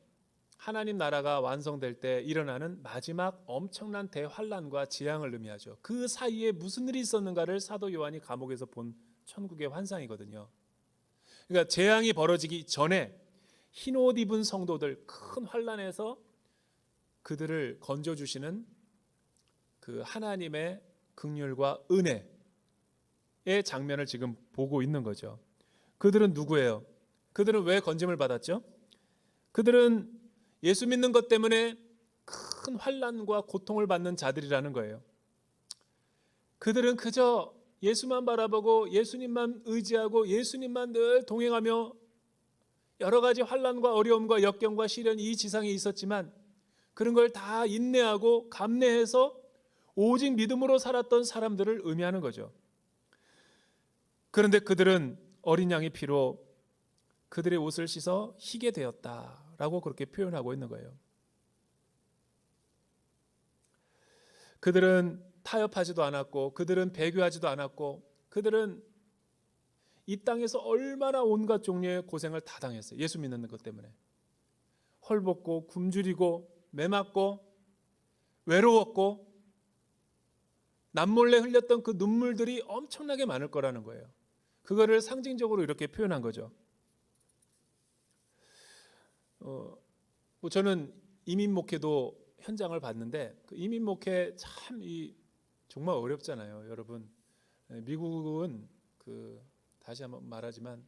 하나님 나라가 완성될 때 일어나는 마지막 엄청난 대환란과 재앙을 의미하죠. 그 사이에 무슨 일이 있었는가를 사도 요한이 감옥에서 본 천국의 환상이거든요. 그러니까 재앙이 벌어지기 전에 흰 옷 입은 성도들 큰 환란에서 그들을 건져주시는 그 하나님의 긍휼과 은혜의 장면을 지금 보고 있는 거죠. 그들은 누구예요? 그들은 왜 건짐을 받았죠? 그들은 예수 믿는 것 때문에 큰 환란과 고통을 받는 자들이라는 거예요. 그들은 그저 예수만 바라보고 예수님만 의지하고 예수님만 늘 동행하며 여러 가지 환난과 어려움과 역경과 시련이 이 지상에 있었지만 그런 걸 다 인내하고 감내해서 오직 믿음으로 살았던 사람들을 의미하는 거죠. 그런데 그들은 어린 양의 피로 그들의 옷을 씻어 희게 되었다라고 그렇게 표현하고 있는 거예요. 그들은 타협하지도 않았고 그들은 배교하지도 않았고 그들은 이 땅에서 얼마나 온갖 종류의 고생을 다 당했어요. 예수 믿는 것 때문에. 헐벗고 굶주리고 매맞고 외로웠고 남몰래 흘렸던 그 눈물들이 엄청나게 많을 거라는 거예요. 그거를 상징적으로 이렇게 표현한 거죠. 저는 이민 목회도 현장을 봤는데 그 이민 목회 참 정말 어렵잖아요, 여러분. 미국은 다시 한번 말하지만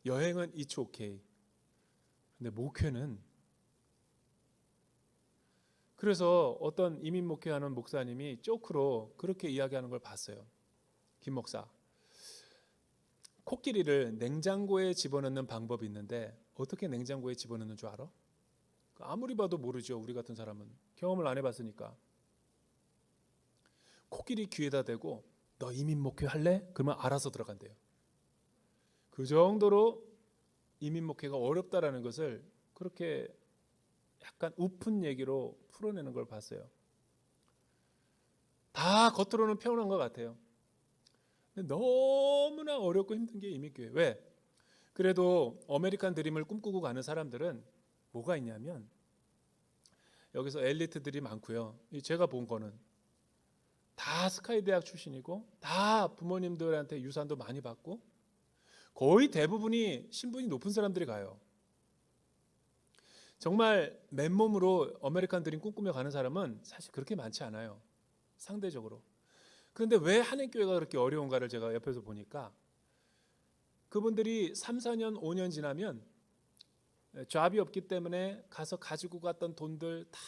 여행은 it's okay. 근데 목회는 그래서 어떤 이민 목회하는 목사님이 쪼크로 그렇게 이야기하는 걸 봤어요. 김 목사. 코끼리를 냉장고에 집어넣는 방법이 있는데 어떻게 냉장고에 집어넣는 줄 알아? 아무리 봐도 모르죠. 우리 같은 사람은 경험을 안 해봤으니까. 코끼리 귀에다 대고 너 이민 목회 할래? 그러면 알아서 들어간대요. 그 정도로 이민 목회가 어렵다라는 것을 그렇게 약간 우픈 얘기로 풀어내는 걸 봤어요. 다 겉으로는 평온한 것 같아요. 근데 너무나 어렵고 힘든 게 이민교회. 왜? 그래도 아메리칸 드림을 꿈꾸고 가는 사람들은 뭐가 있냐면 여기서 엘리트들이 많고요. 제가 본 거는 다 스카이 대학 출신이고 다 부모님들한테 유산도 많이 받고 거의 대부분이 신분이 높은 사람들이 가요. 정말 맨몸으로 아메리칸 드림 꿈꾸며 가는 사람은 사실 그렇게 많지 않아요. 상대적으로. 그런데 왜 한인교회가 그렇게 어려운가를 제가 옆에서 보니까 그분들이 3, 4년, 5년 지나면 잡이 없기 때문에 가서 가지고 갔던 돈들 다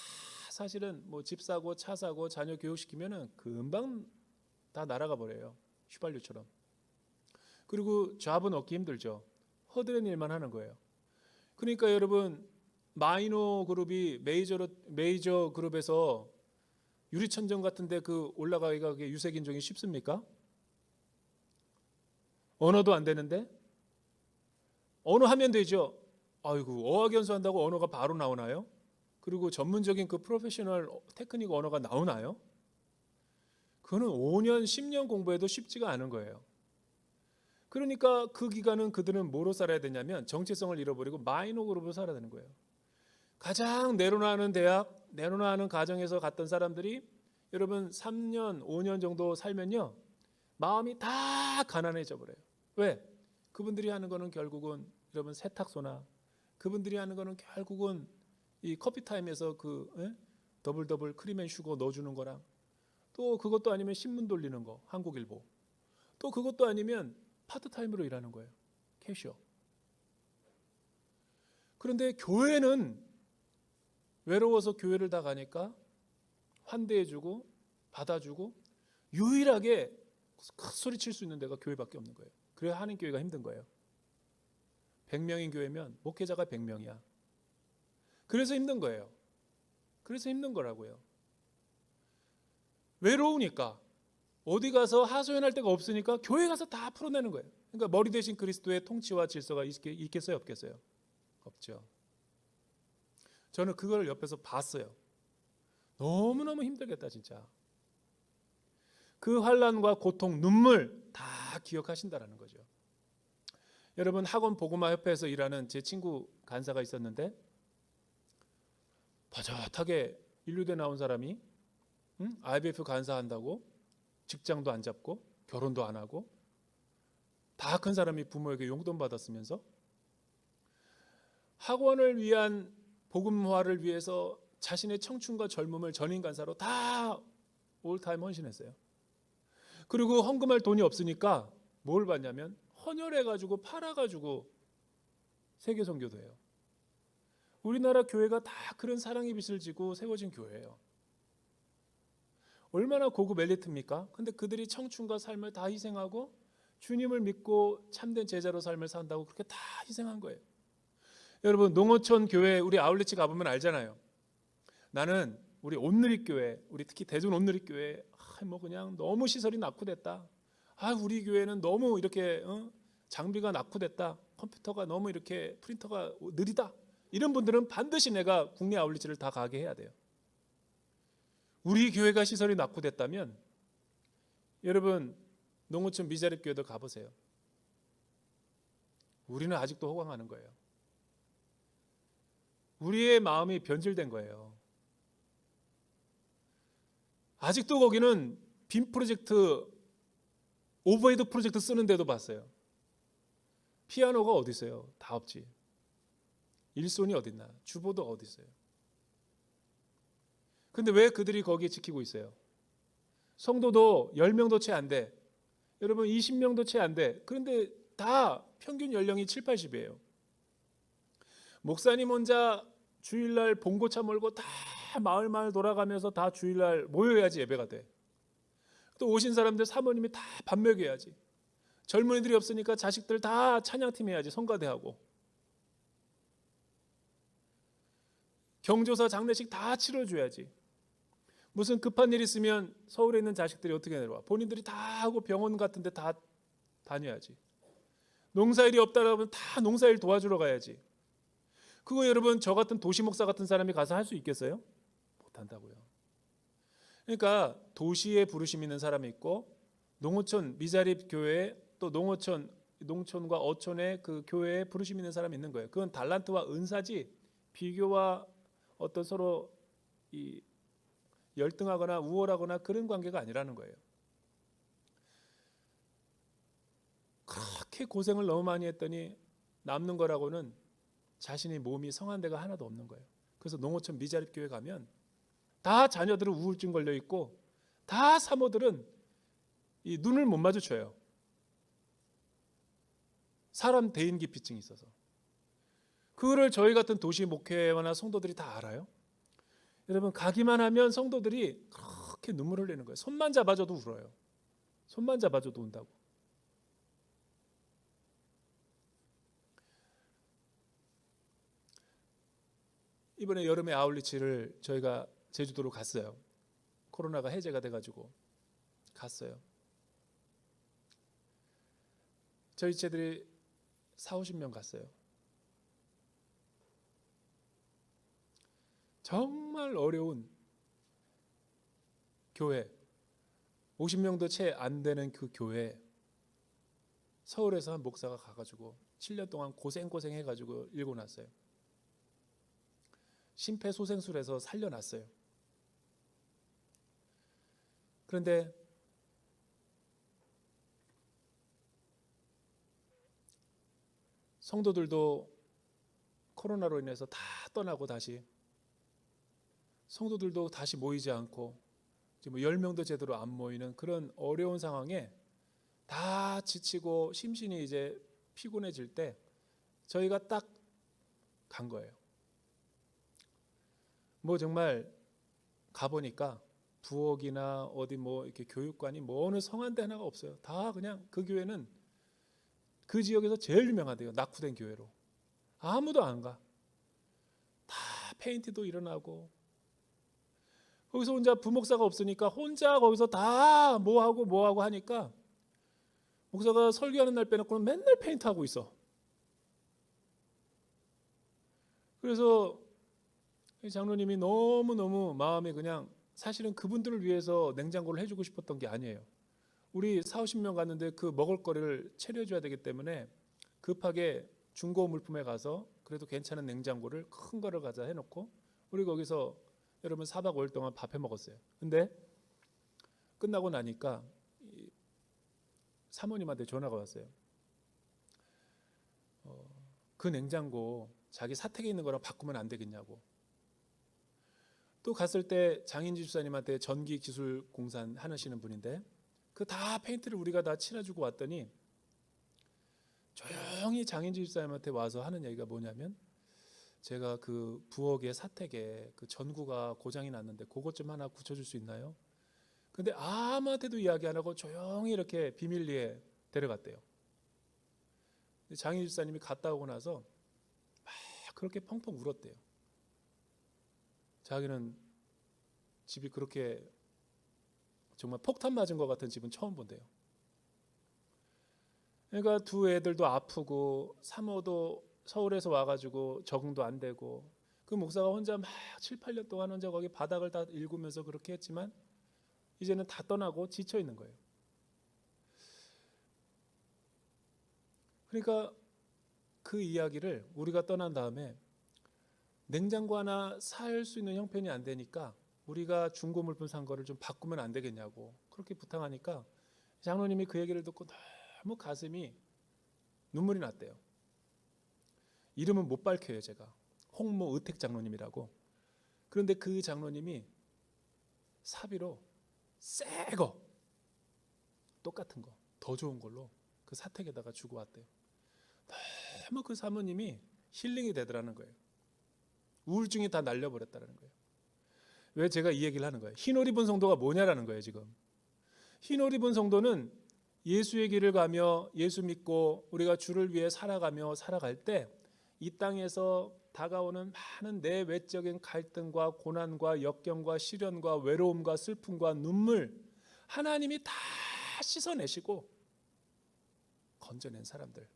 사실은 뭐 집 사고 차 사고 자녀 교육시키면은 금방 다 날아가 버려요. 휘발유처럼. 그리고 잡은 얻기 힘들죠. 허드렛 일만 하는 거예요. 그러니까 여러분 마이너 그룹이 메이저 그룹에서 유리천정 같은데 올라가기가 유색인종이 쉽습니까? 언어도 안 되는데 언어 하면 되죠. 아이고 어학연수 한다고 언어가 바로 나오나요? 그리고 전문적인 프로페셔널 테크닉 언어가 나오나요? 그거는 5년 10년 공부해도 쉽지가 않은 거예요. 그러니까 그 기간은 그들은 뭐로 살아야 되냐면 정체성을 잃어버리고 마이너 그룹으로 살아야 되는 거예요. 가장 내로나는 대학, 내로나는 가정에서 갔던 사람들이 여러분 3년, 5년 정도 살면요, 마음이 다 가난해져 버려요. 왜? 그분들이 하는 거는 결국은 여러분 세탁소나, 그분들이 하는 거는 결국은 이 커피타임에서 더블 크림앤슈거 넣어주는 거랑, 또 그것도 아니면 신문 돌리는 거, 한국일보, 또 그것도 아니면 파트타임으로 일하는 거예요. 캐셔. 그런데 교회는 외로워서 교회를 다 가니까 환대해주고 받아주고 유일하게 큰 소리 칠 수 있는 데가 교회밖에 없는 거예요. 그래야 하는 교회가 힘든 거예요. 100명인 교회면 목회자가 100명이야. 그래서 힘든 거예요. 그래서 힘든 거라고요. 외로우니까, 어디 가서 하소연할 데가 없으니까 교회 가서 다 풀어내는 거예요. 그러니까 머리 대신 그리스도의 통치와 질서가 있겠어요, 없겠어요? 없죠. 저는 그걸 옆에서 봤어요. 너무너무 힘들겠다 진짜. 그 환난과 고통, 눈물 다 기억하신다라는 거죠. 여러분, 학원 복음화 협회에서 일하는 제 친구 간사가 있었는데, 버젓하게 인류대 나온 사람이 IBF 간사한다고 직장도 안 잡고 결혼도 안 하고 다 큰 사람이 부모에게 용돈 받았으면서 학원을 위한 복음화를 위해서 자신의 청춘과 젊음을 전인 간사로 다 올타임 헌신했어요. 그리고 헌금할 돈이 없으니까 뭘 받냐면 헌혈해가지고 팔아가지고 세계 선교도 해요. 우리나라 교회가 다 그런 사랑의 빛을 지고 세워진 교회예요. 얼마나 고급 엘리트입니까? 근데 그들이 청춘과 삶을 다 희생하고 주님을 믿고 참된 제자로 삶을 산다고 그렇게 다 희생한 거예요. 여러분, 농어촌 교회 우리 아울렛이 가보면 알잖아요. 나는 우리 온누리교회, 우리 특히 대전 온누리교회 뭐 그냥 너무 시설이 낙후됐다. 우리 교회는 너무 이렇게 장비가 낙후됐다. 컴퓨터가 너무 이렇게 프린터가 느리다. 이런 분들은 반드시 내가 국내 아울렛을 다 가게 해야 돼요. 우리 교회가 시설이 낙후됐다면 여러분 농어촌 미자립 교회도 가보세요. 우리는 아직도 호강하는 거예요. 우리의 마음이 변질된 거예요. 아직도 거기는 빔 프로젝트, 오버헤드 프로젝트 쓰는데도 봤어요. 피아노가 어디 있어요? 다 없지. 일손이 어딨나? 주보도 어디 있어요? 근데 왜 그들이 거기에 지키고 있어요? 성도도 10명도 채 안 돼. 여러분 20명도 채 안 돼. 그런데 다 평균 연령이 7, 80이에요. 목사님 혼자 주일날 봉고차 몰고 다 마을 돌아가면서 다 주일날 모여야지 예배가 돼. 또 오신 사람들 사모님이 다 밥 먹여야지. 젊은이들이 없으니까 자식들 다 찬양팀 해야지. 성가대하고. 경조사 장례식 다 치러줘야지. 무슨 급한 일 있으면 서울에 있는 자식들이 어떻게 내려와? 본인들이 다 하고 병원 같은 데 다 다녀야지. 농사일이 없다라면 다 농사일 도와주러 가야지. 그거 여러분 저 같은 도시 목사 같은 사람이 가서 할 수 있겠어요? 못한다고요. 그러니까 도시에 부르심 있는 사람이 있고 농어촌 미자립 교회에 또 농촌과 어촌의 그 교회에 부르심 있는 사람이 있는 거예요. 그건 달란트와 은사지 비교와 어떤 서로 이 열등하거나 우월하거나 그런 관계가 아니라는 거예요. 그렇게 고생을 너무 많이 했더니 남는 거라고는 자신의 몸이 성한 데가 하나도 없는 거예요. 그래서 농어촌 미자립 교회 가면 다 자녀들은 우울증 걸려 있고 다 사모들은 이 눈을 못 마주쳐요. 사람 대인기피증이 있어서. 그거를 저희 같은 도시 목회와나 성도들이 다 알아요. 여러분 가기만 하면 성도들이 그렇게 눈물을 흘리는 거예요. 손만 잡아줘도 울어요. 손만 잡아줘도 운다고. 이번에 여름에 아울리치를 저희가 제주도로 갔어요. 코로나가 해제가 돼가지고 갔어요. 저희 채들이 40-50명 갔어요. 정말 어려운 교회, 50명도 채 안 되는 그 교회, 서울에서 한 목사가 가가지고 7년 동안 고생 해가지고 읽어놨어요. 심폐소생술해서 살려놨어요. 그런데 성도들도 코로나로 인해서 다 떠나고 다시 성도들도 다시 모이지 않고 지금 10명도 제대로 안 모이는 그런 어려운 상황에 다 지치고 심신이 이제 피곤해질 때 저희가 딱 간 거예요. 뭐 정말 가보니까 부엌이나 어디 뭐 이렇게 교육관이 뭐 어느 성한데 하나가 없어요. 다 그냥 그 교회는 그 지역에서 제일 유명하대요. 낙후된 교회로. 아무도 안 가. 다 페인트도 일어나고 거기서 혼자 부목사가 없으니까 혼자 거기서 다 뭐하고 하니까 목사가 설교하는 날 빼놓고는 맨날 페인트하고 있어. 그래서 장로님이 너무너무 마음이 그냥 사실은 그분들을 위해서 냉장고를 해주고 싶었던 게 아니에요. 우리 40, 50명 갔는데 그 먹을 거리를 차려줘야 되기 때문에 급하게 중고 물품에 가서 그래도 괜찮은 냉장고를 큰 거를 가자 해놓고 우리 거기서 여러분 4박 5일 동안 밥해 먹었어요. 근데 끝나고 나니까 사모님한테 전화가 왔어요. 그 냉장고 자기 사택에 있는 거랑 바꾸면 안 되겠냐고. 또 갔을 때 장인지 집사님한테 전기기술공사 하시는 분인데 그 다 페인트를 우리가 다 칠해주고 왔더니 조용히 장인지 집사님한테 와서 하는 얘기가 뭐냐면 제가 그 부엌의 사택에 그 전구가 고장이 났는데 그것 좀 하나 고쳐줄 수 있나요? 근데 아무한테도 이야기 안 하고 조용히 이렇게 비밀리에 데려갔대요. 장인 집사님이 갔다 오고 나서 막 그렇게 펑펑 울었대요. 자기는 집이 그렇게 정말 폭탄 맞은 것 같은 집은 처음 본대요. 그러니까 두 애들도 아프고 사모도 서울에서 와가지고 적응도 안 되고 그 목사가 혼자 막 7, 8년 동안 혼자 거기 바닥을 다 일구면서 그렇게 했지만 이제는 다 떠나고 지쳐 있는 거예요. 그러니까 그 이야기를 우리가 떠난 다음에 냉장고 하나 살 수 있는 형편이 안 되니까 우리가 중고 물품 산 거를 좀 바꾸면 안 되겠냐고 그렇게 부탁하니까 장로님이 그 얘기를 듣고 너무 가슴이 눈물이 났대요. 이름은 못 밝혀요. 제가 홍모 의택 장로님이라고. 그런데 그 장로님이 사비로 새 거 똑같은 거 더 좋은 걸로 그 사택에다가 주고 왔대요. 너무 그 사모님이 힐링이 되더라는 거예요. 우울증이 다 날려버렸다는 거예요. 왜 제가 이 얘기를 하는 거예요? 흰옷 입은 성도가 뭐냐라는 거예요. 지금 흰옷 입은 성도는 예수의 길을 가며 예수 믿고 우리가 주를 위해 살아가며 살아갈 때 이 땅에서 다가오는 많은 내 외적인 갈등과 고난과 역경과 시련과 외로움과 슬픔과 눈물 하나님이 다 씻어내시고 건져낸 사람들.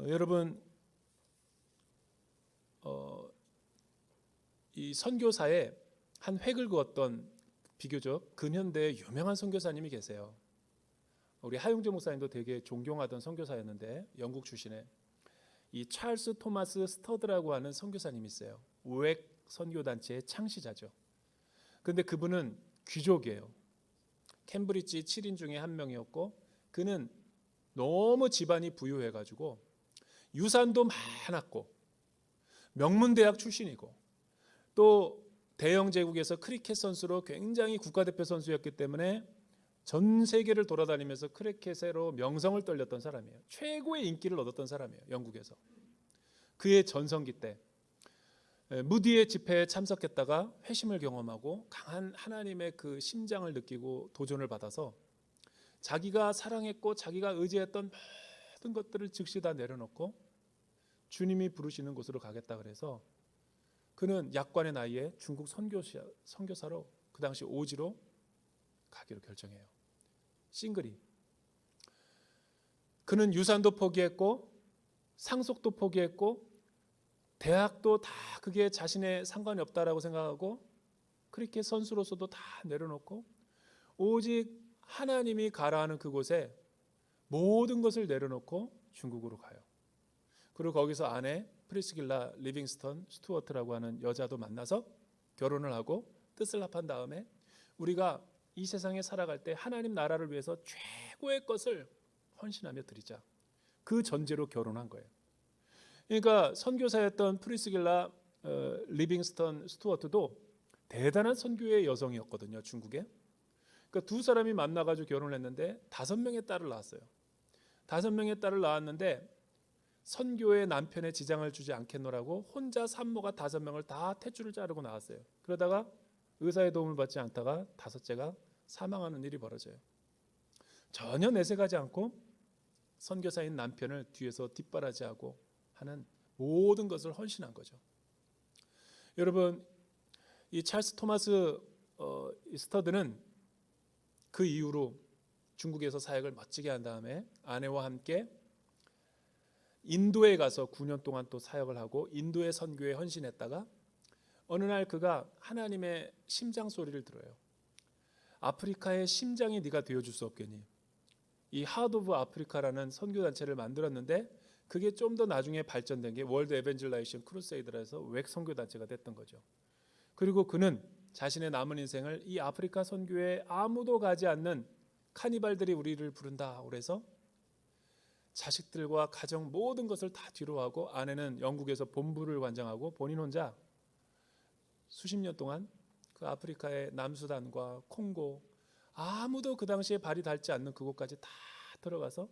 여러분 이 선교사에 한 획을 그었던 비교적 근현대의 유명한 선교사님이 계세요. 우리 하용재 목사님도 되게 존경하던 선교사였는데 영국 출신의 이 찰스 토마스 스터드라고 하는 선교사님이 있어요. 우엑 선교단체의 창시자죠. 근데 그분은 귀족이에요. 캠브리지 7인 중에 한 명이었고 그는 너무 집안이 부유해가지고 유산도 많았고 명문대학 출신이고 또 대영 제국에서 크리켓 선수로 굉장히 국가대표 선수였기 때문에 전 세계를 돌아다니면서 크리켓으로 명성을 떨렸던 사람이에요. 최고의 인기를 얻었던 사람이에요. 영국에서. 그의 전성기 때 무디의 집회에 참석했다가 회심을 경험하고 강한 하나님의 그 심장을 느끼고 도전을 받아서 자기가 사랑했고 자기가 의지했던 모든 것들을 즉시 다 내려놓고 주님이 부르시는 곳으로 가겠다 그래서 그는 약관의 나이에 중국 선교사로 그 당시 오지로 가기로 결정해요. 싱글이. 그는 유산도 포기했고 상속도 포기했고 대학도 다 그게 자신의 상관이 없다라고 생각하고 크리켓 선수로서도 다 내려놓고 오직 하나님이 가라 하는 그곳에 모든 것을 내려놓고 중국으로 가요. 그리고 거기서 아내 프리스길라 리빙스턴 스튜어트라고 하는 여자도 만나서 결혼을 하고 뜻을 합한 다음에 우리가 이 세상에 살아갈 때 하나님 나라를 위해서 최고의 것을 헌신하며 드리자. 그 전제로 결혼한 거예요. 그러니까 선교사였던 프리스길라 리빙스턴 스튜어트도 대단한 선교의 여성이었거든요. 중국에. 그러니까 두 사람이 만나가지고 결혼을 했는데 5명의 딸을 낳았어요. 5명의 딸을 낳았는데 선교의 남편의 지장을 주지 않겠노라고 혼자 산모가 5명을 다 탯줄을 자르고 나왔어요. 그러다가 의사의 도움을 받지 않다가 5째가 사망하는 일이 벌어져요. 전혀 내색하지 않고 선교사인 남편을 뒤에서 뒷바라지하고 하는 모든 것을 헌신한 거죠. 여러분, 이 찰스 토마스 스터드는 그 이후로 중국에서 사역을 멋지게 한 다음에 아내와 함께 인도에 가서 9년 동안 또 사역을 하고 인도의 선교에 헌신했다가 어느 날 그가 하나님의 심장 소리를 들어요. 아프리카의 심장이 네가 되어줄 수 없겠니? 이 하트 오브 아프리카라는 선교단체를 만들었는데 그게 좀 더 나중에 발전된 게 월드 에벤젤라이션 크루세이드라서 웩 선교단체가 됐던 거죠. 그리고 그는 자신의 남은 인생을 이 아프리카 선교에 아무도 가지 않는 카니발들이 우리를 부른다 그래서 자식들과 가정 모든 것을 다 뒤로하고 아내는 영국에서 본부를 관장하고 본인 혼자 수십 년 동안 그 아프리카의 남수단과 콩고 아무도 그 당시에 발이 닿지 않는 그곳까지 다 들어가서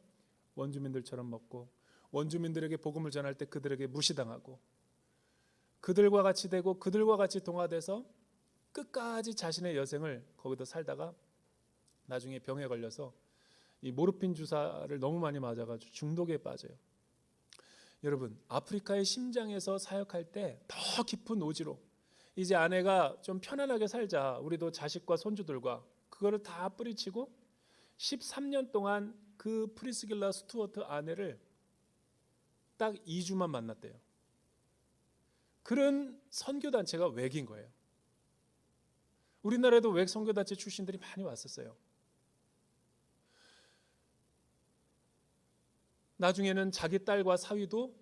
원주민들처럼 먹고 원주민들에게 복음을 전할 때 그들에게 무시당하고 그들과 같이 되고 그들과 같이 동화돼서 끝까지 자신의 여생을 거기서 살다가 나중에 병에 걸려서 이 모르핀 주사를 너무 많이 맞아가지고 중독에 빠져요. 여러분, 아프리카의 심장에서 사역할 때 더 깊은 오지로 이제 아내가 좀 편안하게 살자, 우리도 자식과 손주들과 그거를 다 뿌리치고 13년 동안 그 프리스길라 스튜어트 아내를 딱 2주만 만났대요. 그런 선교단체가 웩인 거예요. 우리나라에도 웩 선교단체 출신들이 많이 왔었어요. 나중에는 자기 딸과 사위도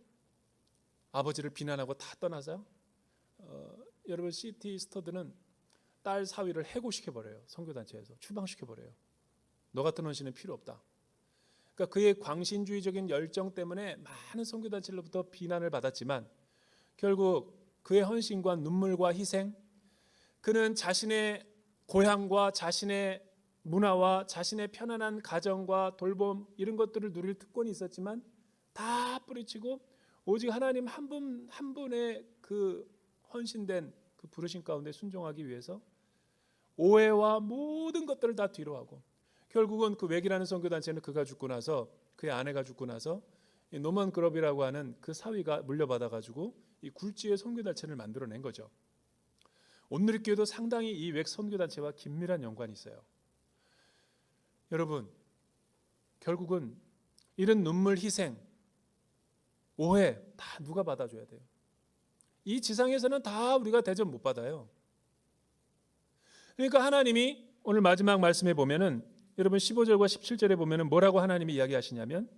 아버지를 비난하고 다 떠나서 여러분 CT 스터드는 딸 사위를 해고시켜버려요. 선교단체에서 추방시켜버려요. 너 같은 헌신은 필요 없다. 그러니까 그의 광신주의적인 열정 때문에 많은 선교단체로부터 비난을 받았지만 결국 그의 헌신과 눈물과 희생, 그는 자신의 고향과 자신의 문화와 자신의 편안한 가정과 돌봄 이런 것들을 누릴 특권이 있었지만 다 뿌리치고 오직 하나님 한 분의 그 헌신된 그 부르심 가운데 순종하기 위해서 오해와 모든 것들을 다 뒤로하고 결국은 그 웩이라는 선교단체는 그가 죽고 나서 그의 아내가 죽고 나서 이 노먼 그럽이라고 하는 그 사위가 물려받아가지고 이 굴지의 선교단체를 만들어낸 거죠. 온누리교회도 상당히 이 웩 선교단체와 긴밀한 연관이 있어요. 여러분, 결국은 이런 눈물, 희생, 오해 다 누가 받아줘야 돼요? 이 지상에서는 다 우리가 대접 못 받아요. 그러니까 하나님이 오늘 마지막 말씀에 보면은 여러분 15절과 17절에 보면은 뭐라고 하나님이 이야기하시냐면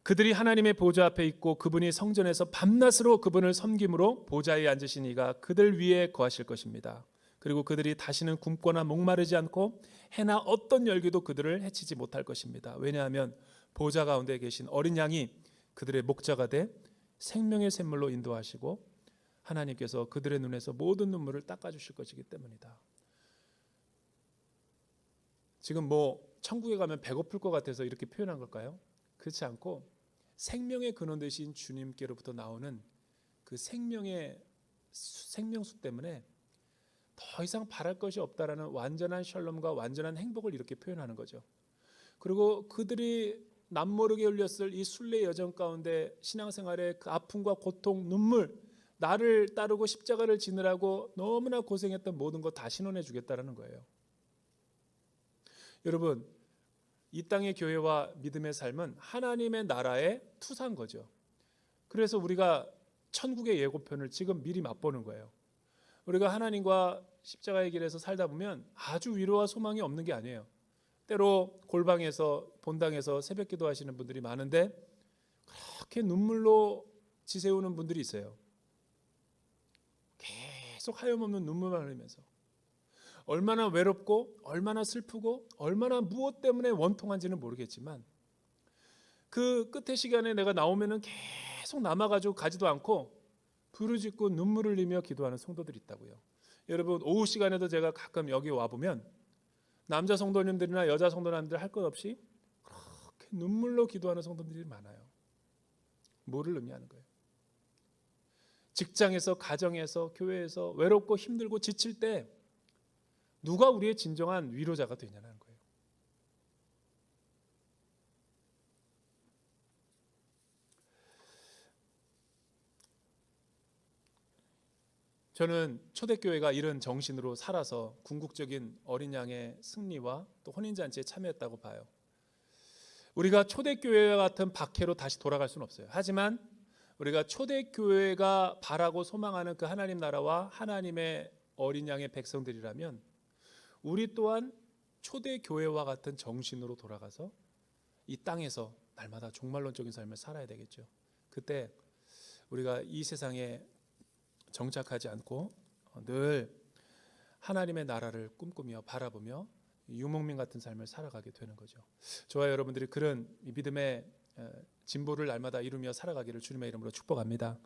그들이 하나님의 보좌 앞에 있고 그분이 성전에서 밤낮으로 그분을 섬김으로 보좌에 앉으신 이가 그들 위에 거하실 것입니다. 그리고 그들이 다시는 굶거나 목마르지 않고 해나 어떤 열기도 그들을 해치지 못할 것입니다. 왜냐하면 보좌 가운데 계신 어린 양이 그들의 목자가 돼 생명의 샘물로 인도하시고 하나님께서 그들의 눈에서 모든 눈물을 닦아주실 것이기 때문이다. 지금 뭐 천국에 가면 배고플 것 같아서 이렇게 표현한 걸까요? 그렇지 않고 생명의 근원 되신 주님께로부터 나오는 그 생명수 때문에 더 이상 바랄 것이 없다라는 완전한 샬롬과 완전한 행복을 이렇게 표현하는 거죠. 그리고 그들이 남모르게 흘렸을 이 순례 여정 가운데 신앙생활의 그 아픔과 고통, 눈물, 나를 따르고 십자가를 지느라고 너무나 고생했던 모든 것 다 신원해 주겠다라는 거예요. 여러분, 이 땅의 교회와 믿음의 삶은 하나님의 나라의 투사인 거죠. 그래서 우리가 천국의 예고편을 지금 미리 맛보는 거예요. 우리가 하나님과 십자가의 길에서 살다 보면 아주 위로와 소망이 없는 게 아니에요. 때로 골방에서 본당에서 새벽 기도하시는 분들이 많은데 그렇게 눈물로 지새우는 분들이 있어요. 계속 하염없는 눈물만 흘리면서 얼마나 외롭고 얼마나 슬프고 얼마나 무엇 때문에 원통한지는 모르겠지만 그 끝의 시간에 내가 나오면은 계속 남아가지고 가지도 않고 부르짖고 눈물을 흘리며 기도하는 성도들이 있다고요. 여러분 오후 시간에도 제가 가끔 여기 와보면 남자 성도님들이나 여자 성도님들 할 것 없이 그렇게 눈물로 기도하는 성도들이 많아요. 뭐를 의미하는 거예요? 직장에서, 가정에서, 교회에서 외롭고 힘들고 지칠 때 누가 우리의 진정한 위로자가 되냐는 거예요. 저는 초대교회가 이런 정신으로 살아서 궁극적인 어린 양의 승리와 또 혼인잔치에 참여했다고 봐요. 우리가 초대교회와 같은 박해로 다시 돌아갈 수는 없어요. 하지만 우리가 초대교회가 바라고 소망하는 그 하나님 나라와 하나님의 어린 양의 백성들이라면 우리 또한 초대교회와 같은 정신으로 돌아가서 이 땅에서 날마다 종말론적인 삶을 살아야 되겠죠. 그때 우리가 이 세상에 정착하지 않고 늘 하나님의 나라를 꿈꾸며 바라보며 유목민 같은 삶을 살아가게 되는 거죠. 저와 여러분들이 그런 믿음의 진보를 날마다 이루며 살아가기를 주님의 이름으로 축복합니다.